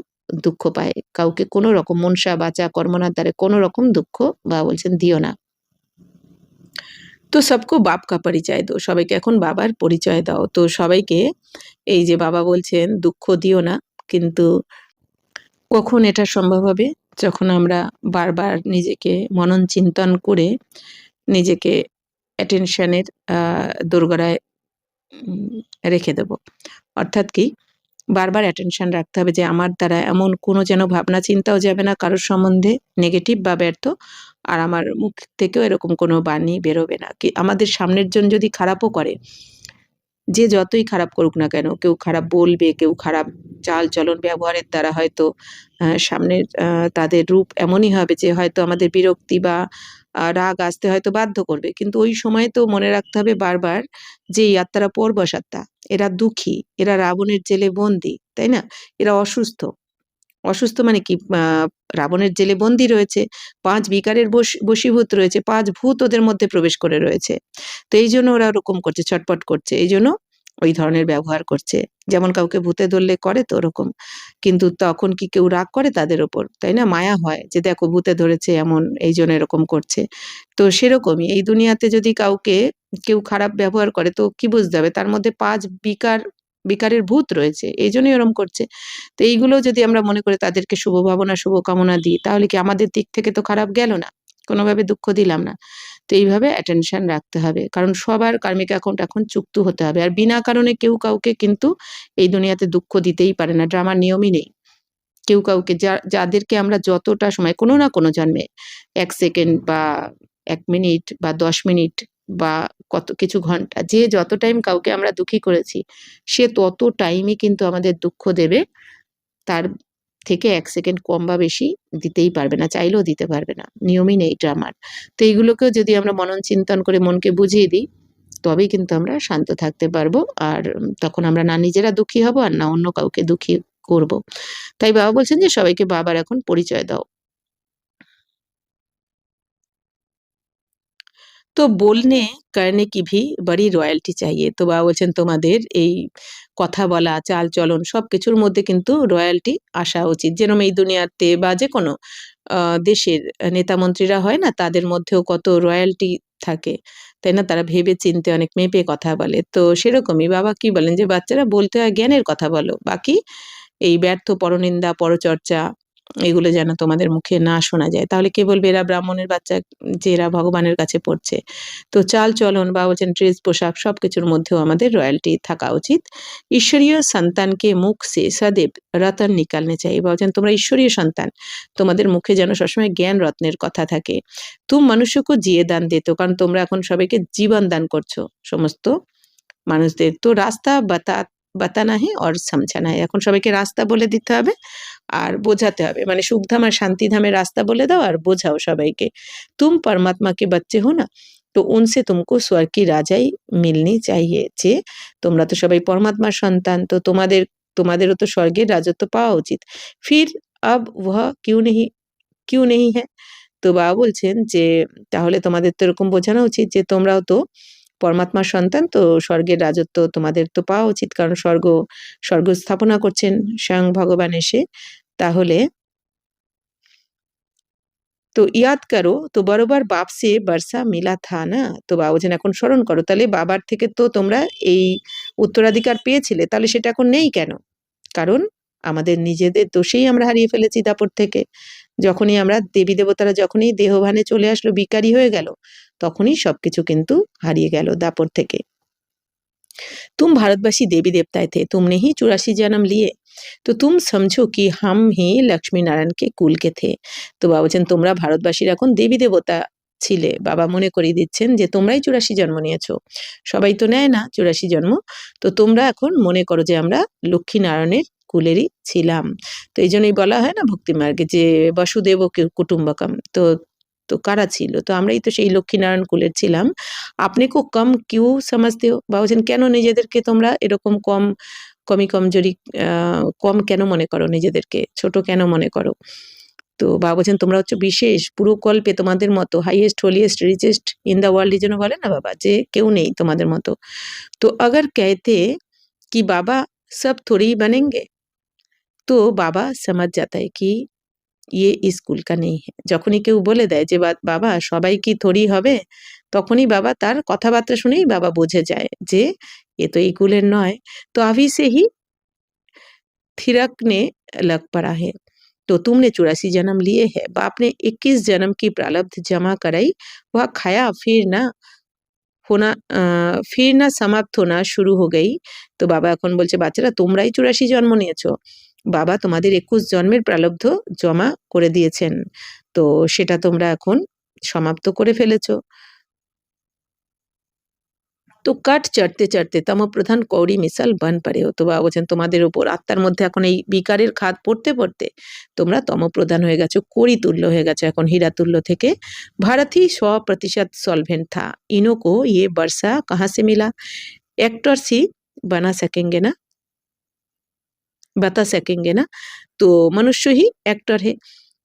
দুঃখ পায়, কাউকে কোনো রকম মনসা বাচা কর্মনার দ্বারা কোনো রকম দুঃখ বাবা বলছেন দিও না। তো সবকো বাপ কা পরিচয় দো, সবাইকে এখন বাবার পরিচয় দাও। তো সবাইকে এই যে বাবা বলছেন দুঃখ দিও না, কিন্তু কখন এটা সম্ভব হবে, যখন আমরা বারবার নিজেকে মনন চিন্তন করে নিজেকে অ্যাটেনশনের দোরগোড়ায় রেখে দেব। অর্থাৎ কি, বারবার অ্যাটেনশন রাখতে হবে যে আমার দ্বারা এমন কোনো যেন ভাবনা চিন্তাও যাবে না কারোর সম্বন্ধে নেগেটিভ বা ব্যর্থ, আর আমার মুখ থেকেও এরকম কোনো বাণী বেরোবে না। কি আমাদের সামনের জন যদি খারাপও করে, যে যতই খারাপ করুক না কেন, কেউ খারাপ বলবে, কেউ খারাপ চাল চলন ব্যবহারের দ্বারা হয়তো সামনের তাদের রূপ এমনই হবে যে হয়তো আমাদের বিরক্তি বা রাগ আসতে হয়তো বাধ্য করবে, কিন্তু ওই সময় তো মনে রাখতে হবে বারবার যে এই আত্মারা পরবশ আত্মা, এরা দুঃখী, এরা রাবণের জেলে বন্দী, তাই না? এরা অসুস্থ, অসুস্থ মানে কি, রাবণের জেলে বন্দী রয়েছে, ৫ বিকারের বশীভূত রয়েছে, ৫ ভূত ওদের মধ্যে প্রবেশ করে রয়েছে। তো এই জন্য ওরা ওরকম করছে, ছটপট করছে, এই জন্য ওই ধরনের ব্যবহার করছে। যেমন কাউকে ভূতে ধরলে করে তো ওরকম, কিন্তু তখন কি কেউ রাগ করে তাদের ওপর, তাই না? মায়া হয় যে দেখো ভূতে ধরেছে এমন, এই জন্য এরকম করছে। তো সেরকমই এই দুনিয়াতে যদি কাউকে কেউ খারাপ ব্যবহার করে তো কি বুঝতে হবে তার মধ্যে ৫ বিকারের ভূত রয়েছে, এই জন্যই ওরম করছে। তো এইগুলো যদি আমরা মনে করে তাদেরকে শুভ ভাবনা শুভকামনা দিই, তাহলে কি আমাদের দিক থেকে তো খারাপ গেল না, কোনোভাবে দুঃখ দিলাম না। তো এইভাবে অ্যাটেনশন রাখতে হবে, কারণ সবার কার্মিক অ্যাকাউন্ট এখন চুক্ত হতে হবে, আর বিনা কারণে কেউ কাউকে কিন্তু এই দুনিয়াতে দুঃখ দিতেই পারে না, ড্রামার নিয়মই নেই। কেউ কাউকে যাদেরকে আমরা যতটা সময় কোনো না কোনো জন্মে ১ সেকেন্ড বা ১ মিনিট বা ১০ মিনিট বা কত কিছু ঘন্টা, যে যত টাইম কাউকে আমরা দুঃখী করেছি, সে তত টাইমই কিন্তু আমাদের দুঃখ দেবে, তার থেকে ১ সেকেন্ড কম বা বেশি দিতেই পারবে না, চাইলেও দিতে পারবে না, নিয়মই নেই ড্রামার। তো এইগুলোকেও যদি আমরা মনন চিন্তন করে মনকে বুঝিয়ে দিই, তবেই কিন্তু আমরা শান্ত থাকতে পারবো, আর তখন আমরা না নিজেরা দুঃখী হব আর না অন্য কাউকে দুঃখী করব। তাই বাবা বলছেন যে সবাইকে বাবার এখন পরিচয় দাও। তো बोलने करने की भी बड़ी রয়্যালটি চাহিয়ে। তো বাবা বলছেন তোমাদের এই কথা বলা, চাল-চলন সবকিছুর মধ্যে কিন্তু রয়্যালটি আসা উচিত। যেরকম এই দুনিয়াতে বা যেকোনো আ দেশের নেতা-মন্ত্রীরা হয় না? তাদের মধ্যেও কত রয়্যালটি থাকে, তাই না? তারা ভেবে চিন্তে অনেক মেপে কথা বলে। তো সেরকমই বাবা কি বলেন যে, "বাচ্চারা বলতে হয় জ্ঞানের কথা বলো। বাকি এই ব্যর্থ পরনিন্দা, পরচর্চা এগুলো যেন তোমাদের মুখে না শোনা যায়। তাহলে কে বলবে এরা ব্রাহ্মণের বাচ্চা যে এরা ভগবানের কাছে পড়ছে।" তো চাল-চলন বা বলছেন ড্রেস পোশাক সবকিছুর মধ্যেও আমাদের রয়্যালটি থাকা উচিত। ঈশ্বরীয় সন্তানকে মুখ সে সदैव রতন নিকালনে চাহিए। বলছেন তোমরা ঈশ্বরীয় সন্তান, তোমাদের মুখে যেন সবসময় জ্ঞান রত্নের কথা থাকে। তুম মনুষ্যকে জিয়ে দান দেতো, কারণ তোমরা এখন সবাইকে জীবন দান করছো সমস্ত মানুষদের। তো রাস্তা বাতানা হে অর সমঝানা হে, এখন সবাইকে রাস্তা বলে দিতে হবে আর বোঝাতে হবে, মানে সুখধাম আর শান্তিধামের রাস্তা বলে দাও আর বোঝাও সবাইকে। তুম পরমাত্মা কে বাচ্চে হো না, তো উনসে তুমকো স্বর্গ কি রাজাই মিলনি চাহিয়ে, যে তোমরা তো সবাই পরমাত্মার সন্তান, তো তোমাদেরও তো স্বর্গের রাজত্ব পাওয়া উচিত। ফির আব ওহ কিউ নেহি হ্যায়। তো বাবা বলছেন যে তাহলে তোমাদের তো এরকম বোঝানো উচিত যে তোমরাও তো পরমাত্মার সন্তান, তো স্বর্গের রাজত্ব তোমাদের তো পাওয়া উচিত, কারণ স্বর্গ স্থাপনা করছেন স্বয়ং ভগবান এসে। তাহলে তো ইয়াদ করো তো বরাবর বাপ সে বর্ষা মিলা থা না। তো বাবা বলছেন এখন স্মরণ করো, তাহলে বাবার থেকে তো তোমরা এই উত্তরাধিকার পেয়েছিলে, তাহলে সেটা এখন নেই কেন? কারণ আমাদের নিজেদের দোষেই আমরা হারিয়ে ফেলেছি দাপট থেকে। যখনই আমরা দেবী দেবতারা যখনই দেহভানে চলে আসলো, বিকারী হয়ে গেল, তখনই সবকিছু কিন্তু হারিয়ে গেল দাপট থেকে। तुम भारतवासी देवी देवताएं थे, तुमने ही 84 जन्म लिए, तो तुम समझो कि हम ही लक्ष्मी नारायण के कुल के थे। তো বাবা বলছেন তোমরা ভারতবাসীর এখন দেবী দেবতা ছিলে। বাবা মনে করিয়ে দিচ্ছেন যে তোমরাই 84 জন্ম নিয়েছো, সবাই তো নেয় না 84 জন্ম। তো তোমরা এখন মনে করো যে আমরা লক্ষ্মী নারায়ণের কুলেরই ছিলাম। তো এই জন্যই বলা হয় না ভক্তি মার্গে যে বসুদেব কুটুম্বকম। তো তো কারা ছিল? তো আমরাই তো সেই লক্ষ্মীনারায়ণ কুলের ছিলাম। আপনি কো কম কিউ সমঝতে হো? বাবা বলছেন কেন নিজেদেরকে তোমরা এরকম কমি কমজোরি কম কেন মনে করো, নিজেদেরকে ছোট কেন মনে করো? তো বাবা বলছেন তোমরা হচ্ছে বিশেষ, পুরো কল্পে তোমাদের মতো highest holiest richest in the world, এই জন্য বলে না বাবা যে কেউ নেই তোমাদের মতো। তো अगर कहते कि बाबा सब थोड़ी ही बनेंगे, तो बाबा समझ जाता है कि ये इस कुल का नहीं है। যখনই কেউ বলে দেয় যে বাবা সবাই কি থোড়ি হবে, তখনই বাবা তার কথাবার্তা শুনেই বাবা বুঝে যায় যে এ তো এই কুলের নয়। তো अभी से ही थिरकने लग पड़ा है। तो तुमने 84 जन्म लिए हैं, बाप ने 21 जन्म की प्रारब्ध जमा कराई, वह खाया फिर ना समाप्त होना शुरू हो गई। তো বাবা এখন বলছে বাচ্চারা তোমরাই 84 জন্ম নিয়েছো, বাবা তোমাদের 21 জন্মের প্রারব্ধ জমা করে দিয়েছেন, তো সেটা তোমরা এখন সমাপ্ত করে ফেলেছো। তো কাঠ চড়তে চড়তে তমপ্রধান কৌড়ি মিসাল বান পড়ে হো। তো বাবা বলছেন তোমাদের উপর আত্মার মধ্যে এখন এই বিকারের খাদ পড়তে পড়তে তোমরা তমপ্রধান হয়ে গেছো, কড়ি তুল্য হয়ে গেছো এখন হীরা তুল্য থেকে। भारत ही 100% सॉल्वेंट था, इन्हों को ये वर्षा कहाँ से मिला? एक्टर्स ही बना सकेंगे ना, बता सकेंगे ना? तो मनुष्य ही एक्टर है।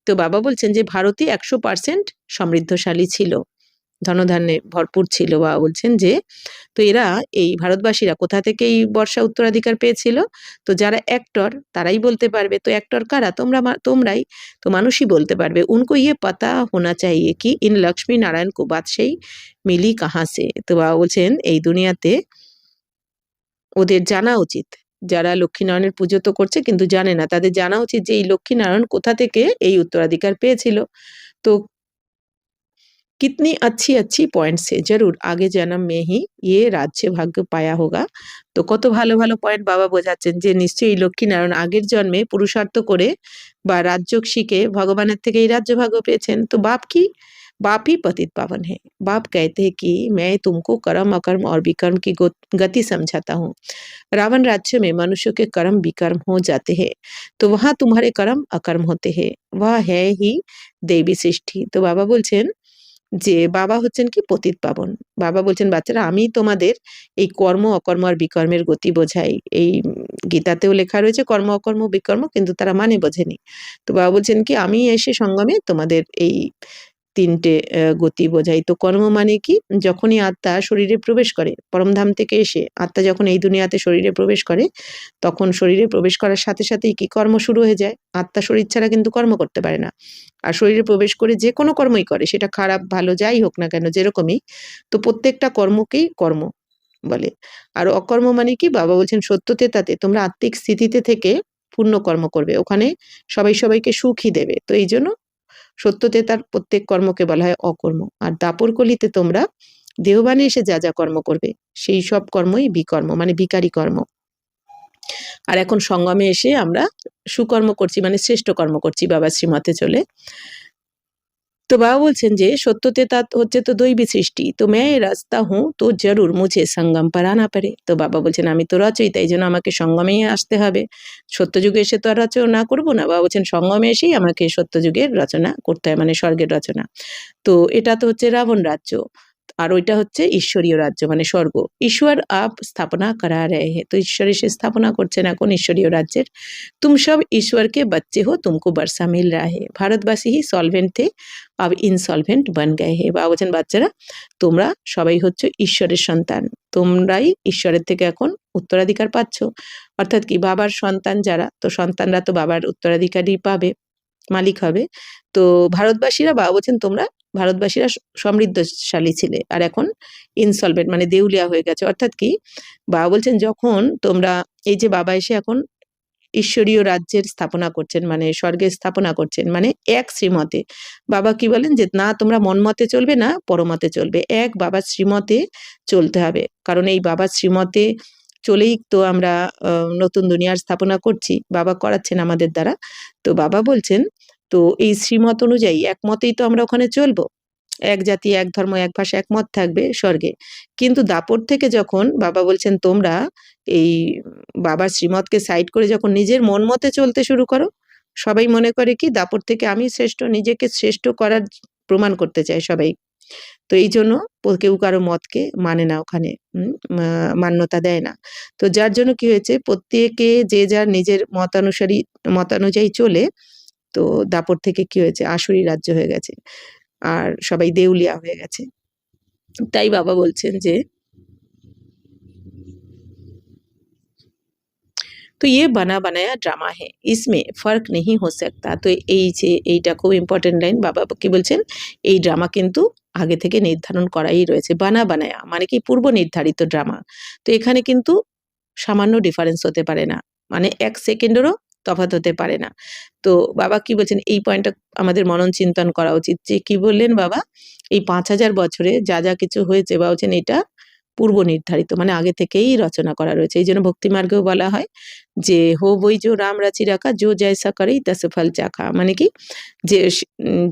তো বাবা বলছেন যে ভারতই 100% সমৃদ্ধশালী ছিল, ধনধান্যে ভরপুর ছিল। বাবা বলছেন যে তো এরা এই ভারতবাসীরা কোথা থেকে এই বর্ষা উত্তরাধিকার পেয়েছিল? তো যারা অ্যাক্টর তারাই বলতে পারবে। তো অ্যাক্টর কারা? তোমরাই। তো মানুষই বলতে পারবে। उनको ये पता होना चाहिए कि इन लक्ष्मी नारायण को बादशाही मिली कहाँ से। তো বাবা বলছেন এই দুনিয়াতে ওদের জানা উচিত, যারা লক্ষ্মীনারায়ণের পুজো তো করছে কিন্তু জানে না, তাদের জানা উচিত যে এই লক্ষ্মীনারায়ণ কোথা থেকে এই উত্তরাধিকার পেয়েছিল। তো कितनी अच्छी अच्छी पॉइंट से जरूर आगे जन्म में ही ये राज्य भाग्य पाया होगा। তো কত ভালো ভালো পয়েন্ট বাবা বোঝাচ্ছেন যে নিশ্চয়ই লক্ষ্মীনারায়ণ আগের জন্মে পুরুষার্থ করে বা রাজ্য শিখে ভগবানের থেকে এই রাজ্য ভাগ্য পেয়েছেন। তো बाप ही पतित पावन है। बाप कहते हैं कि मैं तुमको कर्म अकर्म और विकर्म की गति समझाता हूँ। रावण राज्य में मनुष्य के कर्म विकर्म हो जाते हैं, तो वहां तुम्हारे कर्म अकर्म होते हैं, वह है ही देवी सृष्टि। तो बाबा বলছেন যে বাবা হচ্ছেন কি পতিত পাবন। বাবা বলছেন বাচ্চারা আমি তোমাদের এই কর্ম অকর্ম আর বিকর্মের গতি বোঝাই। এই গীতাতেও লেখা রয়েছে কর্ম অকর্ম বিকর্ম, কিন্তু তারা মানে বোঝেনি। তো বাবা বলছেন কি আমি এসে সঙ্গমে তোমাদের এই ৩টে গতি বোঝাই। তো কর্ম মানে কি? যখনই আত্মা শরীরে প্রবেশ করে, পরমধাম থেকে এসে আত্মা যখন এই দুনিয়াতে শরীরে প্রবেশ করে, তখন শরীরে প্রবেশ করার সাথে সাথেই কি কর্ম শুরু হয়ে যায়। আত্মা শরীর ছাড়া কিন্তু কর্ম করতে পারে না। আর শরীরে প্রবেশ করে যে কোনো কর্মই করে, সেটা খারাপ ভালো যাই হোক না কেন, যেরকমই, তো প্রত্যেকটা কর্মকেই কর্ম বলে। আর অকর্ম মানে কি? বাবা বলছেন সত্যতে তাতে তোমরা আত্মিক স্থিতিতে থেকে পূর্ণ কর্ম করবে, ওখানে সবাই সবাইকে সুখই দেবে। তো এই জন্য সত্যতে তার প্রত্যেক কর্মকে বলা হয় অকর্ম। আর দাপর কলিতে তোমরা দেহবানে এসে যা যা কর্ম করবে সেই সব কর্মই বিকর্ম মানে বিকারী কর্ম। আর এখন সঙ্গমে এসে আমরা সুকর্ম করছি মানে শ্রেষ্ঠ কর্ম করছি বাবার শ্রীমতে চলে। তো বাবা বলছেন যে সত্যতে তা হচ্ছে তো দৈবী সৃষ্টি, তো मैं রাস্তা হুঁ তো জরুর মুঝে সঙ্গম पर आना पड़े। তো বাবা বলছেন আমি তো রচয়িতা, এই জন্য আমাকে সঙ্গমেই আসতে হবে। সত্যযুগে এসে তো আর রচনা করবো না। বাবা বলছেন সঙ্গমে এসেই আমাকে সত্যযুগের রচনা করতে হয়, মানে স্বর্গের রচনা। তো এটা তো হচ্ছে রাবণ রাজ্য, আর ওইটা হচ্ছে ঈশ্বরীয় রাজ্য মানে স্বর্গ। ঈশ্বর আপ স্থাপনা করা রহে হে, তো ঈশ্বর এসে স্থাপনা করছেন এখন ঈশ্বরীয় রাজ্যের। तुम सब ईश्वर के बच्चे हो, तुमको वर्षा मिल रहा है। भारतवासी ही सॉल्वेंट थे, अब इनसॉल्वेंट बन गए हैं। বাবা বলছেন বাচ্চারা তোমরা সবাই হচ্ছে ঈশ্বরের সন্তান, তোমরাই ঈশ্বরের থেকে এখন উত্তরাধিকার পাচ্ছ। অর্থাৎ কি বাবার সন্তান যারা, তো সন্তানরা তো বাবার উত্তরাধিকারই পাবে। মালিক হবে। তো ভারতবাসীরা, বাবা বলছেন তোমরা ভারতবাসীরা সমৃদ্ধশালী ছিলে, আর এখন ইনসলভেন্ট মানে দেউলিয়া হয়ে গেছে। অর্থাৎ কি, বাবা বলছেন যখন তোমরা, এই যে বাবা এসে এখন ঈশ্বরীয় রাজ্যের স্থাপনা করছেন, মানে স্বর্গের স্থাপনা করছেন, মানে এক শ্রীমতে। বাবা কি বলেন যে না তোমরা মনমতে চলবে না পরমতে চলবে, এক বাবার শ্রীমতে চলতে হবে। কারণ এই বাবার শ্রীমতে চলেই তো আমরা নতুন দুনিয়ার স্থাপনা করছি, বাবা করাচ্ছেন আমাদের দ্বারা। তো বাবা বলছেন তো এই শ্রীমত অনুযায়ী একমতেই তো আমরা ওখানে চলবো, এক জাতি এক ধর্ম এক ভাষা একমত থাকবে স্বর্গে। কিন্তু দাপট থেকে যখন বাবা বলছেন তোমরা এই বাবার শ্রীমতকে সাইড করে যখন নিজের মন মতে চলতে শুরু করো, সবাই মনে করে কি দাপট থেকে আমি শ্রেষ্ঠ, নিজেকে শ্রেষ্ঠ করার প্রমাণ করতে চায় সবাই। তো এই জন্য কেউ কারো মতকে মানে না ওখানে, মান্যতা দেয় না। তো যার জন্য কি হয়েছে, প্রত্যেকে যে যার নিজের মতানুযায়ী চলে। তো দাপট থেকে কি হয়েছে, আসুরি রাজ্য হয়ে গেছে, আর সবাই দেউলিয়া হয়ে গেছে। তাই বাবা বলছেন যে তো ये बना बनाया ड्रामा है, इसमें फर्क नहीं हो सकता। তো এই যে এইটা খুব ইম্পর্টেন্ট লাইন, বাবা কি বলছেন, এই ড্রামা কিন্তু আগে থেকে নির্ধারণ করাই রয়েছে। বানা বানায়া মানে কি পূর্ব নির্ধারিত ড্রামা। তো এখানে কিন্তু সামান্য ডিফারেন্স হতে পারে না, মানে 1 সেকেন্ডেরও তফাৎ হতে পারে না। তো বাবা কি বলছেন, এই পয়েন্টটা আমাদের মনন চিন্তন করা উচিত। যে কি বললেন বাবা, এই 5000 বছরে যা যা কিছু হয়েছে, বাবা বলছেন এটা পূর্ব নির্ধারিত, মানে আগে থেকেই রচনা করা রয়েছে। এই জন্য ভক্তি মার্গেও বলা হয় যে হো বই জো রাম রাচি রাখা, জো জয়সা করেই তাসে ফল চাখা। মানে কি, যে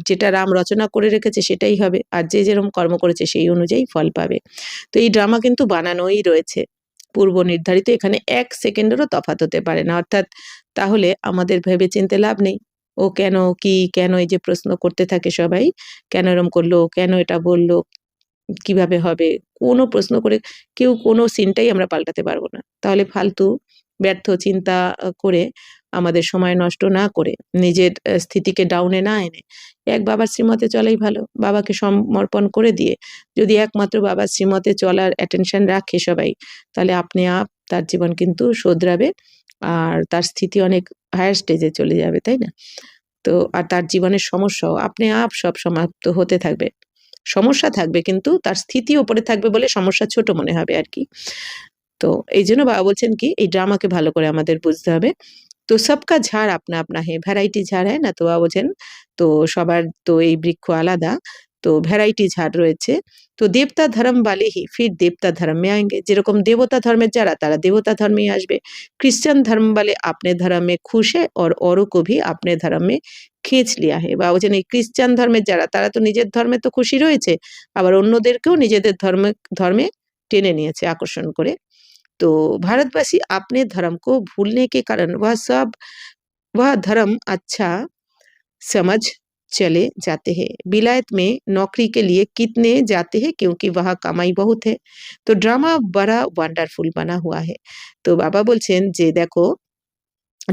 যেটা রাম রচনা করে রেখেছে সেটাই হবে, আর যে যেরকম কর্ম করেছে সেই অনুযায়ী ফল পাবে। তো এই ড্রামা কিন্তু বানানোই রয়েছে, পূর্ব নির্ধারিত, এখানে 1 সেকেন্ডেরও তফাৎ হতে পারে না। অর্থাৎ তাহলে আমাদের ভেবে চিনতে লাভ নেই, ও কেন কি কেন, এই যে প্রশ্ন করতে থাকে সবাই, কেন এরম করলো, কেন এটা বললো, কিভাবে হবে, কোনো প্রশ্ন করে কেউ কোনো সিনটাই আমরা পাল্টাতে পারবো না। তাহলে ফালতু ব্যর্থ চিন্তা করে আমাদের সময় নষ্ট না করে, নিজের স্থিতিকে ডাউনে না এনে এক বাবার শ্রীমতে চলাই ভালো। বাবাকে সমর্পণ করে দিয়ে যদি একমাত্র বাবার শ্রীমতে চলার অ্যাটেনশন রাখে সবাই, তাহলে আপনি আপ তার জীবন কিন্তু শোধরাবে, আর তার স্থিতি অনেক হায়ার স্টেজে চলে যাবে, তাই না? তো আর তার জীবনের সমস্যাও আপনি আপ সব সমাপ্ত হতে থাকবে। সমস্যা থাকবে কিন্তু তার স্থিতি ওপরে থাকবে বলে সমস্যা ছোট মনে হবে আর কি। তো এই জন্য বাবা বলছেন কি, এই ড্রামাকে ভালো করে আমাদের বুঝতে হবে। তো সবকা ঝাড় আপনা আপনা হে, ভ্যারাইটি ঝাড় হ্যায় না, তো বাবা বলছেন তো সবার তো এই বৃক্ষ আলাদা, তো ভ্যারাইটি ঝাড় রয়েছে। তো দেবতা ধর্ম বালে হি ফির দেবতা ধর্ম মে আয়েঙ্গে, যেরকম দেবতা ধর্মের যারা তারা দেবতা ধর্মেই আসবে। খ্রিস্টান ধর্ম বালে আপনে ধর্ম মে খুশ है और औरों को भी अपने धर्म में খেঁচ লিয়া হে। বাবা বলছেন এই খ্রিস্টান ধর্মের যারা তারা তো নিজের ধর্মে তো খুশি রয়েছে, আবার অন্যদেরকেও নিজেদের ধর্মে টেনে নিয়েছে আকর্ষণ করে। तो भारतवासी अपने धर्म को भूलने के कारण वह धर्म अच्छा समझ चले जाते हैं। विलायत में नौकरी के लिए कितने जाते हैं क्योंकि वहाँ कमाई बहुत है। तो ड्रामा बड़ा वंडरफुल बना हुआ है। तो बाबा बोलছেন যে দেখো,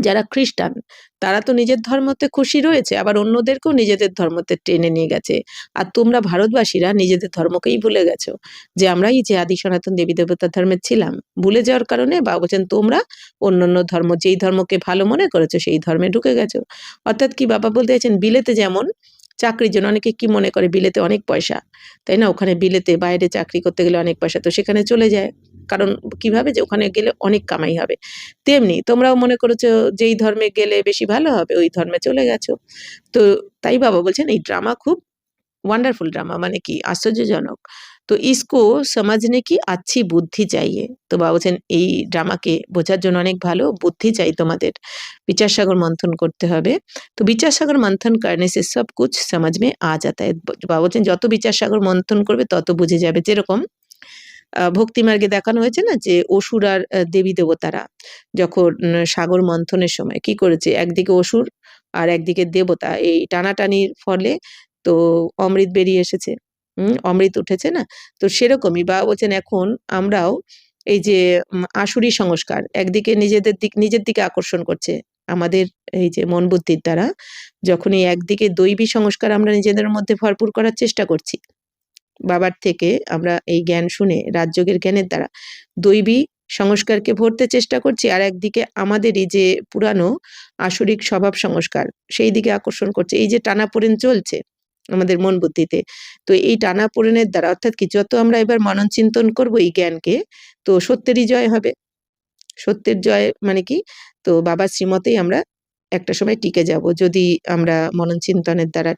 যারা খ্রিস্টান তারা তো নিজের ধর্মতে খুশি রয়েছে, আবার অন্যদেরকেও নিজেদের ধর্মতে টেনে নিয়ে গেছে। আর তোমরা ভারতবাসীরা নিজেদের ধর্মকেই ভুলে গেছো, যে আমরাই যে আদি সনাতন দেবী দেবতার ধর্মের ছিলাম। ভুলে যাওয়ার কারণে বাবা বলছেন তোমরা অন্যান্য ধর্ম, যেই ধর্মকে ভালো মনে করেছো সেই ধর্মে ঢুকে গেছো। অর্থাৎ কি বাবা বলতে চাইছেন, বিলেতে যেমন চাকরির জন্য অনেকে কি মনে করে বিলেতে অনেক পয়সা, তাই না, ওখানে বিলেতে বাইরে চাকরি করতে গেলে অনেক পয়সা, তো সেখানে চলে যায়। কারণ কিভাবে, যে ওখানে গেলে অনেক কামাই হবে। তেমনি তোমরাও মনে করেছো যেই ধর্মে গেলে বেশি ভালো হবে ওই ধর্মে চলে গেছো। তো তাই বাবা বলছেন এই ড্রামা খুব ওয়ান্ডারফুল ড্রামা, মানে কি আশ্চর্যজনক। তো ইসকো সমাজনে কি আচ্ছি বুদ্ধি চাইয়ে। তো বাবা বলছেন এই ড্রামাকে বোঝার জন্য অনেক ভালো বুদ্ধি চাই তোমাদের, বিচার সাগর মন্থন করতে হবে। তো বিচার সাগর মন্থন করনে সে সব কুছ সমাজ মে আ যাতা है। বাবা বলছেন যত বিচার সাগর মন্থন করবে তত বুঝে যাবে। যেরকম ভক্তিমার্গে দেখানো হয়েছে না, যে অসুর আর দেবী দেবতারা যখন সাগর মন্থনের সময় কি করেছে, একদিকে অসুর আর একদিকে দেবতা, এই টানাটানির ফলে তো অমৃত বেরিয়ে এসেছে, অমৃত উঠেছে না। তো সেরকমই বাবা বলছেন এখন আমরাও এই যে আসুরি সংস্কার একদিকে নিজের দিকে আকর্ষণ করছে আমাদের এই যে মন বুদ্ধির দ্বারা, যখন এই একদিকে দৈবী সংস্কার আমরা নিজেদের মধ্যে ভরপুর করার চেষ্টা করছি, বাবার থেকে আমরা এই জ্ঞান শুনে রাজযোগের জ্ঞানের দ্বারা দৈবী সংস্কারকে ভরতে চেষ্টা করছি, আর একদিকে আমাদেরই যে পুরানো আসরিক স্বভাব সংস্কার সেই দিকে আকর্ষণ করছে। এই যে টানাপোড়েন চলছে আমাদের মন বুদ্ধিতে, তো এই টানাপোড়েনের দ্বারা অর্থাৎ কি যত আমরা এবার মনন চিন্তন করবো এই জ্ঞানকে, তো সত্যেরই জয় হবে। সত্যের জয় মানে কি, তো বাবার শ্রীমতেই আমরা একটা সময় টিকে যাব, যদি আমরা মনন চিন্তনের দ্বারা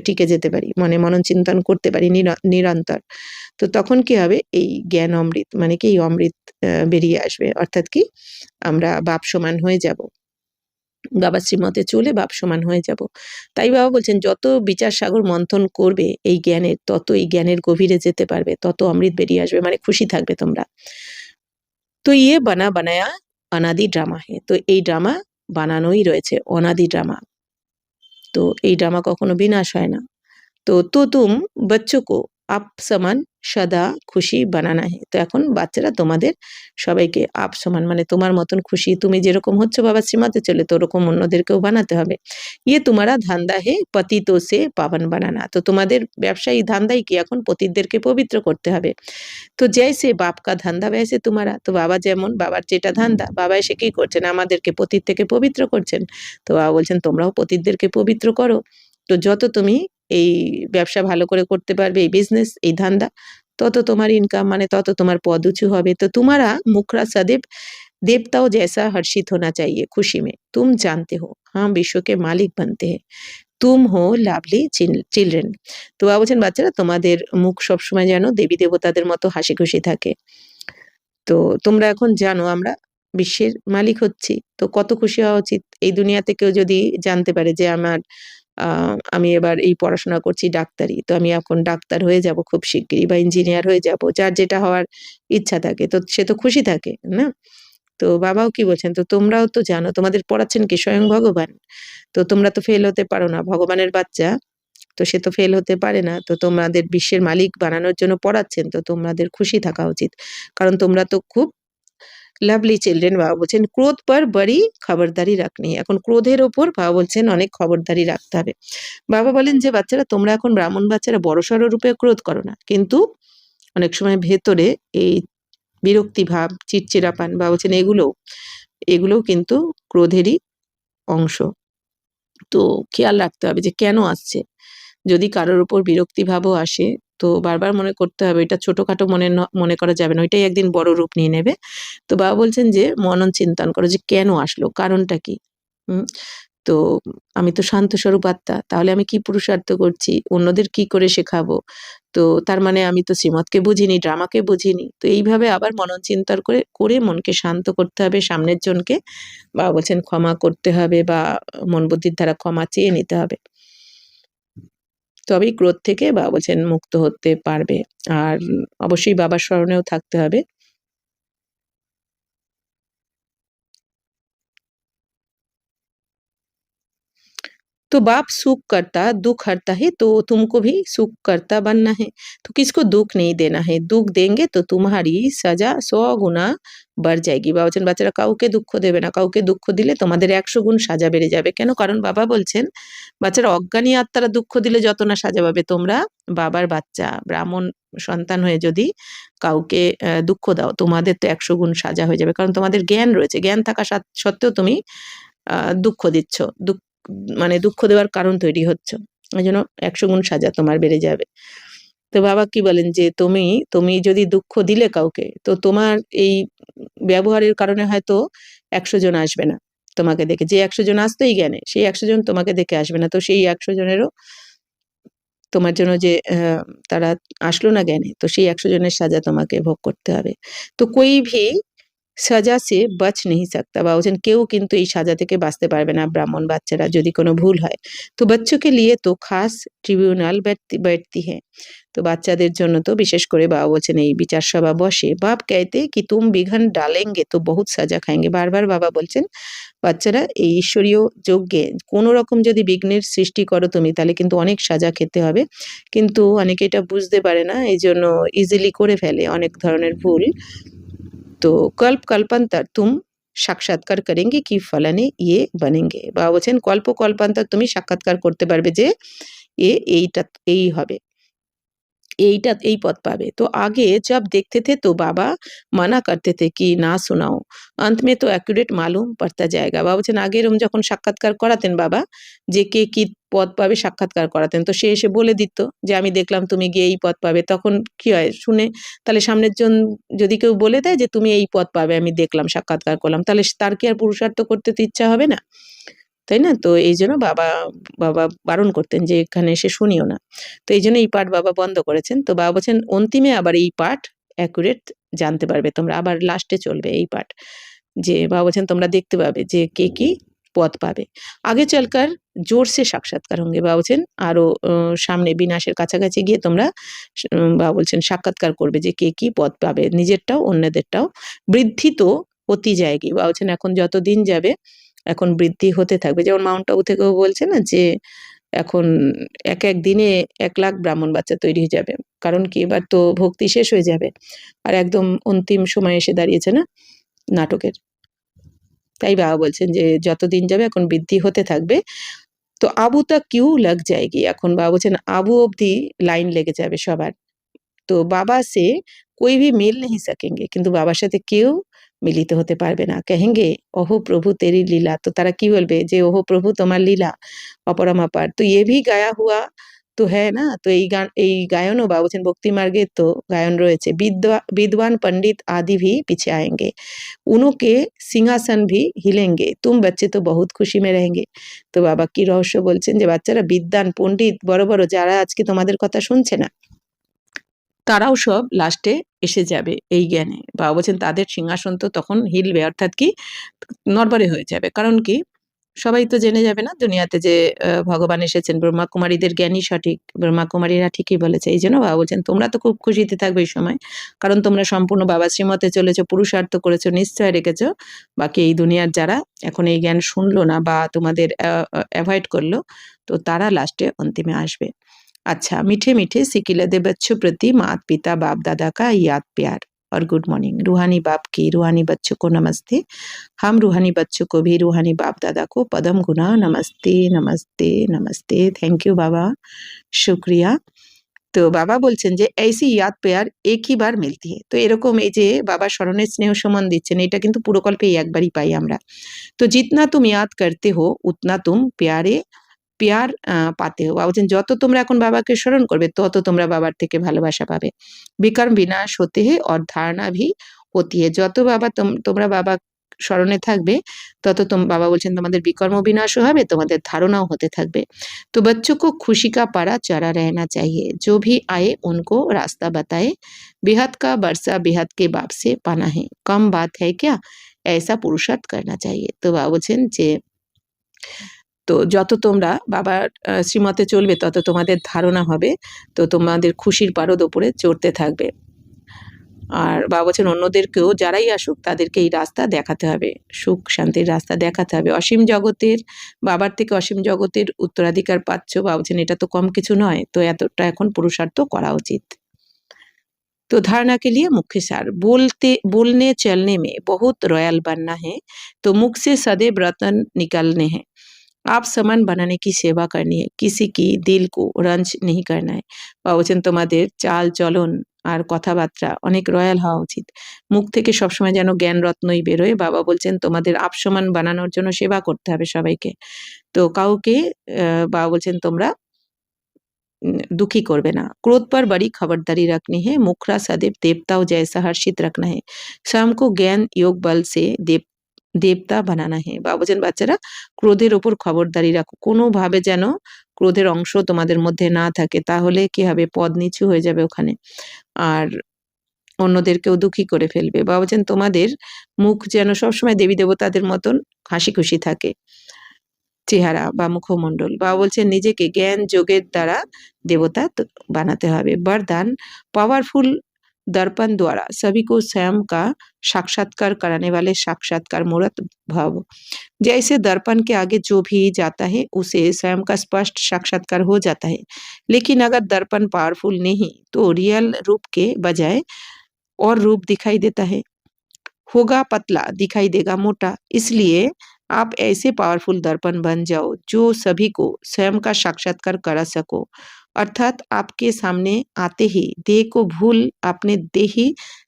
টিকে যেতে পারি, মানে মনন চিন্তন করতে পারি নিরন্তর। তো তখন কি হবে, এই জ্ঞান অমৃত মানে কি এই অমৃত বেরিয়ে আসবে, অর্থাৎ কি আমরা বাপ সমান হয়ে যাব, বাবার শ্রীমতে চলে বাপ সমান হয়ে যাব। তাই বাবা বলছেন যত বিচার সাগর মন্থন করবে এই জ্ঞানের, তত এই জ্ঞানের গভীরে যেতে পারবে, তত অমৃত বেরিয়ে আসবে, মানে খুশি থাকবে তোমরা। তো ইয়ে বানা বানায়া অনাদি ড্রামা হে, তো এই ড্রামা বানানোই রয়েছে, অনাদি ড্রামা। তো এই ড্রামা কখনো বিনাশ হয় না। তো তুম বাচ্চো কো আপ সমান সদা খুশি বানানা হে, তো এখন বাচ্চারা তোমাদের সবাইকে আপ সমান মানে তোমার মতন খুশি, তুমি যেরকম হচ্ছ বাবা শ্রীমতে চলে, তো ওরকম অন্যদেরকেও বানাতে হবে। ইয়ে তোমারা ধান্দা হে পতিতো সে পাবন বানানা, তো তোমাদের ব্যবসায়ী ধান্দাই কি এখন পতিতদেরকে পবিত্র করতে হবে। তো জৈসে বাপ কা ধান্দা वैसे তোমারা, তো বাবা যেমন, বাবার যেটা ধান্দা, বাবা এসে কি করছেন, আমাদেরকে পতিত থেকে পবিত্র করছেন। তো বাবা বলছেন তোমরাও পতিতদেরকে পবিত্র করো। তো যত তুমি এই ব্যবসা ভালো করে করতে পারবে, এই বিজনেস, এই ধান্দা, তত তোমার ইনকাম মানে তত তোমার পদ উঁচু হবে। তো तुम्हारा मुखरा सदैव देवताओं जैसा हर्षित होना चाहिए खुशी में, तुम जानते हो हम विश्व के मालिक बनते हैं, তুম হো লাভলি চিলড্রেন। তো বাবা বলছেন বাচ্চারা তোমাদের মুখ সবসময় যেন দেবী দেবতাদের মতো হাসি খুশি থাকে। তো তোমরা এখন জানো আমরা বিশ্বের মালিক হচ্ছি, তো কত খুশি হওয়া উচিত। এই দুনিয়াতে কেউ যদি জানতে পারে যে আমি এবার এই পড়াশোনা করছি ডাক্তারি, তো আমি এখন ডাক্তার হয়ে যাব খুব শিগগিরই, বা ইঞ্জিনিয়ার হয়ে যাব, যার যেটা হওয়ার ইচ্ছা থাকে, তো সে তো খুশি থাকে না। তো বাবাও কি বলছেন, তো তোমরাও তো জানো তোমাদের পড়াচ্ছেন কি স্বয়ং ভগবান, তো তোমরা তো ফেল হতে পারো না, ভগবানের বাচ্চা, তো সে তো ফেল হতে পারে না। তো তোমাদের বিশ্বের মালিক বানানোর জন্য পড়াচ্ছেন, তো তোমাদের খুশি থাকা উচিত, কারণ তোমরা তো খুব লাভলি চিলড্রেন। বাবা বলছেন ক্রোধ পর বড়ি খবরদারি রাখনি, এখন ক্রোধের ওপর বাবা বলছেন অনেক খবরদারি রাখতে হবে। বাবা বলেন যে বাচ্চারা তোমরা এখন ব্রাহ্মণ বাচ্চারা বড়সড় রূপে ক্রোধ করো না, কিন্তু অনেক সময় ভেতরে এই বিরক্তি ভাব, চিড়চিড়াপান, বাবা বলছেন এগুলোও কিন্তু ক্রোধেরই অংশ। তো খেয়াল রাখতে হবে যে কেন আসছে। যদি কারোর উপর বিরক্তি ভাবও আসে, তো বারবার মনে করতে হবে, এটা ছোটখাটো মনে করা যাবে না, ওইটাই একদিন বড় রূপ নিয়ে নেবে। তো বাবা বলছেন যে মনন চিন্তন করো যে কেন আসলো, কারণটা কি। হুম তো আমি তো শান্ত স্বরূপ আত্মা, তাহলে আমি কি পুরুষার্থ করছি, অন্যদের কি করে শেখাবো, তো তার মানে আমি তো শ্রীমতকে বুঝিনি, ড্রামাকে বুঝিনি। তো এইভাবে আবার মনন চিন্তন করে করে মনকে শান্ত করতে হবে, সামনের জনকে বাবা বলছেন ক্ষমা করতে হবে, বা মন বুদ্ধির দ্বারা ক্ষমা চেয়ে নিতে হবে, তবেই ক্রোধ থেকে বাবা বলছেন মুক্ত হতে পারবে। আর অবশ্যই বাবার স্মরণেও থাকতে হবে। तो बाप सुख करता दुख हरता है, तो तुमको भी सुख करता बनना है। तो किसको दुख नहीं देना है, दुख देंगे तो तुम्हारी सजा 100 গুণা बढ़ जाएगी। বাবা বলছেন বাচ্চারা কাউকে দুঃখ দেবে না, কাউকে দুঃখ দিলে তোমাদের 100 গুণ সাজা বেড়ে যাবে। কেন, কারণ বাবা বলছেন বাচ্চারা অজ্ঞানী আত্মারা দুঃখ দিলে যত না সাজা পাবে, তোমরা বাবার বাচ্চা ব্রাহ্মণ সন্তান হয়ে যদি কাউকে দুঃখ দাও, তোমাদের তো 100 গুণ সাজা হয়ে যাবে, কারণ তোমাদের জ্ঞান রয়েছে, জ্ঞান থাকা সত্ত্বেও তুমি দুঃখ দিচ্ছ, মানে দুঃখ দেওয়ার কারণ তৈরি হচ্ছে, এই জন্য 100 গুণ সাজা তোমার বেড়ে যাবে। তো বাবা কি বলেন যে তুমি যদি দুঃখ দিলে কাউকে, তো তোমার এই ব্যবহারের কারণে হয়তো 100 জন আসবে না তোমাকে দেখে, যে 100 জন আসতেই জ্ঞানে, সেই 100 জন তোমাকে দেখে আসবে না, তো সেই 100 জনেরও তোমার জন্য যে তারা আসলো না জ্ঞানে, তো সেই 100 জনের সাজা তোমাকে ভোগ করতে হবে। তো কোই ভি সাজা সে বাচ नहीं सकता, বা বলছেন কেউ কিন্তু এই সাজা থেকে বাঁচতে পারবে না ব্রাহ্মণ বাচ্চারা, যদি কোনো ভুল হয়। তো बच्चों के लिए तो खास ट्रिब्यूनल बैठती है, তো বাচ্চাদের জন্য তো বিশেষ করে বাবা বলছেন এই বিচার সভা বসে। বাপ कहते कि तुम विघ्न डालेंगे तो बहुत सजा खाएंगे, বারবার বাবা বলছেন বাচ্চারা এই ঈশ্বরীয় যজ্ঞে কোনো রকম যদি বিঘ্নের সৃষ্টি করো তুমি, তাহলে কিন্তু অনেক সাজা খেতে হবে। কিন্তু অনেকে এটা বুঝতে পারে না, এই জন্য ইজিলি করে ফেলে অনেক ধরনের ভুল। তো কল্পান্তর তুম সাক্ষাৎকার করেঙ্গে কি ফলানে ইয়ে বনেঙ্গে, বা বলছেন কল্পান্তর তুমি সাক্ষাৎকার করতে পারবে যে এইটা এই হবে। এইটা এই পথ পাবে। তো আগে जब देखते थे तो बाबा মানা করতে थे कि না सुनाओ, अंत में तो एक्यूरेट मालूम पड़ता जाएगा। বাবা বলছেন আগে এরকম যখন সাক্ষাৎকার করাতেন বাবা, যে কে কি পথ পাবে সাক্ষাৎকার করাতেন। তো সে এসে বলে দিত যে আমি দেখলাম তুমি গিয়ে এই পথ পাবে। তখন কি হয় শুনে তাহলে সামনের জন যদি কেউ বলে দেয় যে তুমি এই পথ পাবে আমি দেখলাম সাক্ষাৎকার করলাম, তাহলে তার কি আর পুরুষার্থ করতে তো ইচ্ছা হবে না? তাই না? তো এইজন্য বাবা বাবা বারণ করতেন যে এখানে এসে শুনিও না। তো এইজন্য এই পাঠ বাবা বন্ধ করেছেন। তো বাবা বলছেন অন্তিমে আবার এই পাঠ অ্যাকুরেট জানতে পারবে তোমরা। আবার লাস্টে চলবে এই পাঠ। যে বাবা বলছেন তোমরা দেখতে পাবে যে কে কি পথ পাবে। আগে চলকার জোর সে সাক্ষাৎকার होंगे বাবা বলছেন আরো সামনে বিনাশের কাছাকাছি গিয়ে তোমরা বাবা বলছেন সাক্ষাৎকার করবে যে কে কি পথ পাবে। নিজেরটাও অন্যদেরটাও। বৃদ্ধি তো হতেই যায়গি। বাবা বলছেন এখন যত দিন যাবে এখন বৃদ্ধি হতে থাকবে। যেমন মাউন্ট আবু থেকেও বলছে না যে এখন এক দিনে ১,০০,০০০ ব্রাহ্মণ বাচ্চা তৈরি হয়ে যাবে। কারণ কি এবার তো ভক্তি শেষ হয়ে যাবে। আর একদম অন্তিম সময় এসে দাঁড়িয়েছে না নাটকের। তাই বাবা বলছেন যে যতদিন যাবে এখন বৃদ্ধি হতে থাকবে। তো আবু তক কিউ লাগ যায়গি। এখন বাবা বলছেন আবু অবধি লাইন লেগে যাবে সবার। তো বাবা সে कोई भी मिल नहीं सकेंगे, কিন্তু বাবার সাথে কেউ মিলিত হতে পারবে না। कहेंगे ओहो प्रभु तेरी लीला। তো তারা কি বলবে যে ওহো প্রভু তোমার লীলা অপরমাপার। তো ये भी गाया हुआ তো হ্যাঁ না? তো এই গান এই গায়নও বাবা বলছেন ভক্তি মার্গের তো গায়ন রয়েছে। विद्वान पंडित आदि भी पीछे आएंगे, उनके सिंहासन भी हिलेंगे, तुम बच्चे तो बहुत खुशी में रहेंगे। তো বাবা কি রহস্য বলছেন যে বাচ্চারা বিদ্বান পণ্ডিত বড় বড় যারা আজকে তোমাদের কথা শুনছে না তারাও সব লাস্টে এসে যাবে এই জ্ঞানে। বাবা বলছেন তাদের সিংহাসন তো তখন হিলবে অর্থাৎ কি নড়বড়ে হয়ে যাবে। কারণ কি সবাই তো জেনে যাবে না দুনিয়াতে যে ভগবান এসেছেন, ব্রহ্মা কুমারীদের জ্ঞানই সঠিক। ব্রহ্মা কুমারীরা ঠিকই বলেছে। এইজন্য বাবা বলছেন তোমরা তো খুব খুশিতে থাকবে এই সময়। কারণ তোমরা সম্পূর্ণ বাবার শ্রীমতে চলেছো, পুরুষার্থ করেছো, নিশ্চয় রেখেছো। বাকি এই দুনিয়ার যারা এখন এই জ্ঞান শুনলো না বা তোমাদের অ্যাভয়েড করলো, তো তারা লাস্টে অন্তিমে আসবে। अच्छा मीठे मीठे सिकिलदे बच्चों प्रति माता पिता बाप दादा का याद प्यार और गुड मॉर्निंग। रूहानी बाप की रूहानी बच्चों को नमस्ते। हम रूहानी बच्चों को भी रूहानी बाप दादा को पदम गुना नमस्ते नमस्ते नमस्ते। थैंक यू बाबा, शुक्रिया। তো বাবা বলছেন যে ऐसी याद प्यार एक ही बार मिलती है। তো এরকম এই যে বাবা স্মরণের স্নেহ সমান দিচ্ছেন এটা কিন্তু পুরকল্পে এই একবারই পাই আমরা। তো जितना तुम याद करते हो उतना तुम प्यारे प्यार पाते हो। বাবা বলছেন যত তোমরা এখন বাবাকে স্মরণ করবে তত তোমরা বাবার থেকে ভালোবাসা পাবে। বিকর্ম বিনাশ হতে হে और धारणा भी होती है। যত বাবা তোমরা বাবা স্মরণে থাকবে তত বাবা বলছেন তোমাদের বিকর্ম বিনাশও হবে, তোমাদের ধারণাও হতে থাকবে। तो बच्चों को खुशी का पारा चढ़ा रहना चाहिए, जो भी आए उनको रास्ता बताए, बेहद का बरसा बेहद के बाप से पाना है, कम बात है क्या, ऐसा पुरुषार्थ करना चाहिए। তো বাবা বলছেন যে তো যত তোমরা বাবার শ্রীমতে চলবে তত তোমাদের ধারণা হবে, তো তোমাদের খুশির পারদ ওপরে চড়তে থাকবে। আর বাবা বলছেন অন্যদেরকেও যারাই আসুক তাদেরকে এই রাস্তা দেখাতে হবে, সুখ শান্তির রাস্তা দেখাতে হবে। অসীম জগতের বাবার থেকে অসীম জগতের উত্তরাধিকার পাচ্ছ, বাবা বলছেন এটা তো কম কিছু নয়, তো এতটা এখন পুরুষার্থ করা উচিত। तो धारणा के लिए मुख्य सार बोलने चलने में बहुत रॉयल बनना है, तो मुख से सदैव रतन निकालने हैं, आप समान बनाने की सेवा करनी है, किसी की दिल को रंज नहीं करना है। বাবা বলছেন তোমাদের চাল চলন আর কথাবার্তা অনেক রয়্যাল হওয়া উচিত, মুখ থেকে সবসময় যেন জ্ঞান রত্নই বেরোয়। বাবা বলছেন তোমাদের আপসমান বানানোর জন্য সেবা করতে হবে সবাইকে। তো কাউকে বাবা বলছেন তোমরা दुखी করবে না। क्रोध पर बड़ी खबरदारी रखनी है, मुखरा सदैव देवताओं जैसा हर्षित रखना है, स्वयं को ज्ञान योग बल से দেবতা বানানা হে। বাবা বলছেন বাচ্চারা ক্রোধের ওপর খবরদারি রাখো, কোনোভাবে যেন ক্রোধের অংশ তোমাদের মধ্যে না থাকে, তাহলে কি হবে পদ নিচু হয়ে যাবে ওখানে আর অন্যদেরকেও দুঃখী করে ফেলবে। বাবা বলছেন তোমাদের মুখ যেন সবসময় দেবী দেবতাদের মতন হাসি খুশি থাকে চেহারা বা মুখমণ্ডল। বাবা বলছেন নিজেকে জ্ঞান যোগের দ্বারা দেবতা বানাতে হবে। वरदान पावरफुल दर्पण द्वारा सभी को स्वयं का साक्षात्कार कराने वाले साक्षात्कार मूर्त भाव। जैसे दर्पण के आगे जो भी जाता है उसे स्वयं का स्पष्ट साक्षात्कार हो जाता है, लेकिन अगर दर्पण पावरफुल नहीं तो रियल रूप के बजाय और रूप दिखाई देता है, होगा पतला दिखाई देगा मोटा। इसलिए आप ऐसे पावरफुल दर्पण बन जाओ जो सभी को स्वयं का साक्षात्कार करा सको अर्थात आपके सामने आते ही देह को भूल अपने देही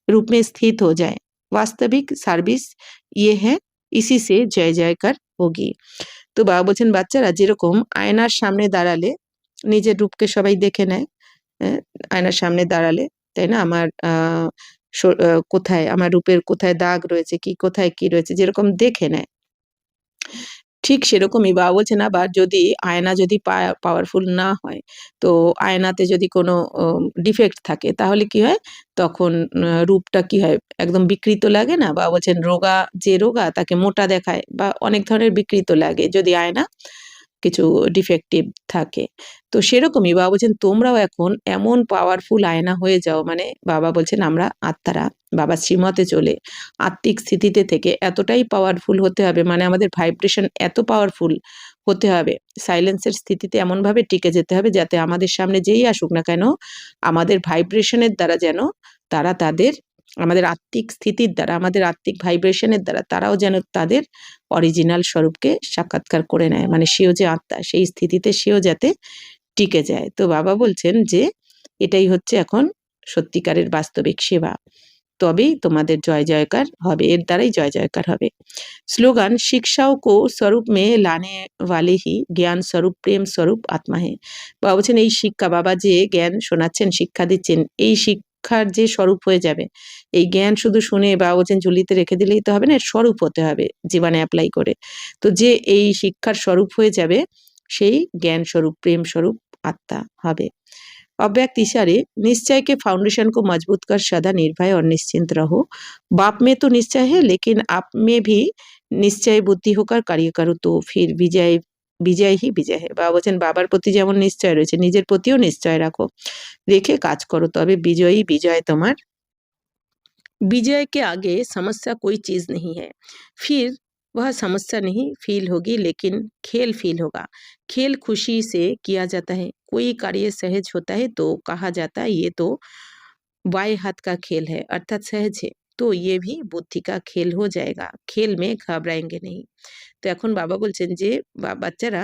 रूप में स्थित हो जाए। वास्तविक সার্ভিস ये है, इसी से জয় জয়কার होगी। তো বাবা বলছেন বাচ্চারা যেরকম আয়নার সামনে দাঁড়ালে নিজের রূপকে সবাই দেখে নেয়, হ্যাঁ, আয়নার সামনে দাঁড়ালে, তাই না? আমার কোথায় আমার রূপের কোথায় দাগ রয়েছে, কি কোথায় কি রয়েছে যেরকম দেখে নেয়, ঠিক সেরকমই বাবা বলছেন আবার যদি আয়না যদি পাওয়ারফুল না হয়, তো আয়নাতে যদি কোনো ডিফেক্ট থাকে তাহলে কি হয়? তখন রূপটা কি হয়? একদম বিকৃত লাগে না? বাবা বলছেন যে রোগা তাকে মোটা দেখায় বা অনেক ধরনের বিকৃত লাগে যদি আয়না কিছু ডিফেক্টিভ থাকে। তো সেরকমই বাবা বলছেন তোমরাও এখন এমন পাওয়ারফুল আয়না হয়ে যাও, মানে বাবা বলছেন আমরা আত্মারা বাবার শ্রীমতে চলে আত্মিক স্থিতিতে থেকে এতটাই পাওয়ারফুল হতে হবে, মানে আমাদের ভাইব্রেশন এত পাওয়ারফুল হতে হবে, সাইলেন্সের স্থিতিতে এমনভাবে টিকে যেতে হবে যাতে আমাদের সামনে যেই আসুক না কেন আমাদের ভাইব্রেশনের দ্বারা যেন তারা তাদের আমাদের আত্মিক স্থিতির দ্বারা আমাদের আত্মিক ভাইব্রেশনের দ্বারা তারাও যেন তাদের অরিজিনাল স্বরূপকে সাক্ষাৎকার করে নেয়, মানে সেও যে আত্মা সেই স্থিতিতে সেও যাতে টিকে যায়। তো বাবা বলছেন যে এটাই হচ্ছে এখন সত্যিকারের বাস্তবিক সেবা, তবেই তোমাদের জয় জয়কার হবে, এর দ্বারাই জয় জয়কার হবে। স্লোগান শিক্ষাও কো স্বরূপ মে লানে ওয়ালে হি জ্ঞান স্বরূপ প্রেম স্বরূপ আত্মা হে। বাবা বলছেন এই শিক্ষা, বাবা যে জ্ঞান শোনাচ্ছেন শিক্ষা দিচ্ছেন, এই শিক্ষার যে স্বরূপ হয়ে যাবে, এই জ্ঞান শুধু শুনে বাবা বলছেন ঝুলিতে রেখে দিলেই তো হবে না, এর স্বরূপ হতে হবে জীবনে অ্যাপ্লাই করে। তো যে এই শিক্ষার স্বরূপ হয়ে যাবে সেই জ্ঞাन स्वरूप प्रेम स्वरूप आत्मा হবে। अव्यक्त इशारे निश्चय के फाउंडेशन को मजबूत कर सदा निर्भय और निश्चिंत रहो। बाप में तो निश्चय है लेकिन आप में भी निश्चय बुद्धि होकर कार्य करो तो फिर विजय विजय ही विजय है। বাবা বলছেন বাবার প্রতি যেমন নিশ্চয় রয়েছে নিজের প্রতিও নিশ্চয় রাখো, রেখে কাজ করো, তবে বিজয়ী বিজয় তোমার। विजय के आगे समस्या कोई चीज नहीं है, फिर वह समस्या नहीं फील होगी लेकिन खेल फील होगा। खेल खुशी से किया जाता है, कोई कार्य सहज होता है तो कहा जाता है ये तो बाएं हाथ का खेल है, अर्थात सहज है, तो ये भी बुद्धि का खेल हो जाएगा, खेल में घबराएंगे नहीं। তো এখন বাবা বলছেন যে বাচ্চারা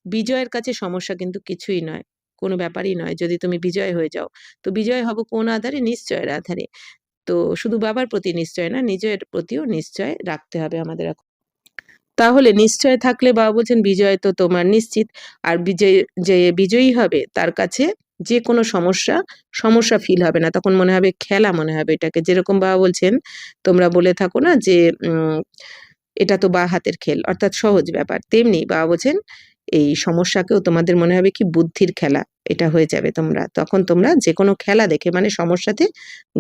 বিজয়ের কাছে সমস্যা কিন্তু কিছুই নয়, কোনো ব্যাপারই নয় যদি তুমি বিজয় হয়ে যাও। তো বিজয় হব কোন আধারে? নিশ্চয়ের আধারে। তো শুধু বাবার প্রতি নিশ্চয় না, নিজের প্রতিও নিশ্চয় রাখতে হবে আমাদের এখন। তাহলে নিশ্চয় থাকলে বাবা বলছেন বিজয় তো তোমার নিশ্চিত। আর যে বিজয়ী হবে তার কাছে যে কোনো সমস্যা ফিল হবে না, তখন মনে হবে খেলা মনে হবে এটাকে। যেরকম বাবা বলছেন তোমরা বলে থাকো না যে এটা তো বা হাতের খেল, অর্থাৎ সহজ ব্যাপার, তেমনি বাবা বলছেন এই সমস্যাকেও তোমাদের মনে হবে কি বুদ্ধির খেলা, এটা হয়ে যাবে তোমরা, তখন তোমরা যে কোনো খেলা দেখে মানে সমস্যাতে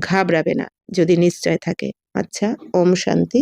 ঘাবড়াবে না যদি নিশ্চয় থাকে। আচ্ছা, ওম শান্তি।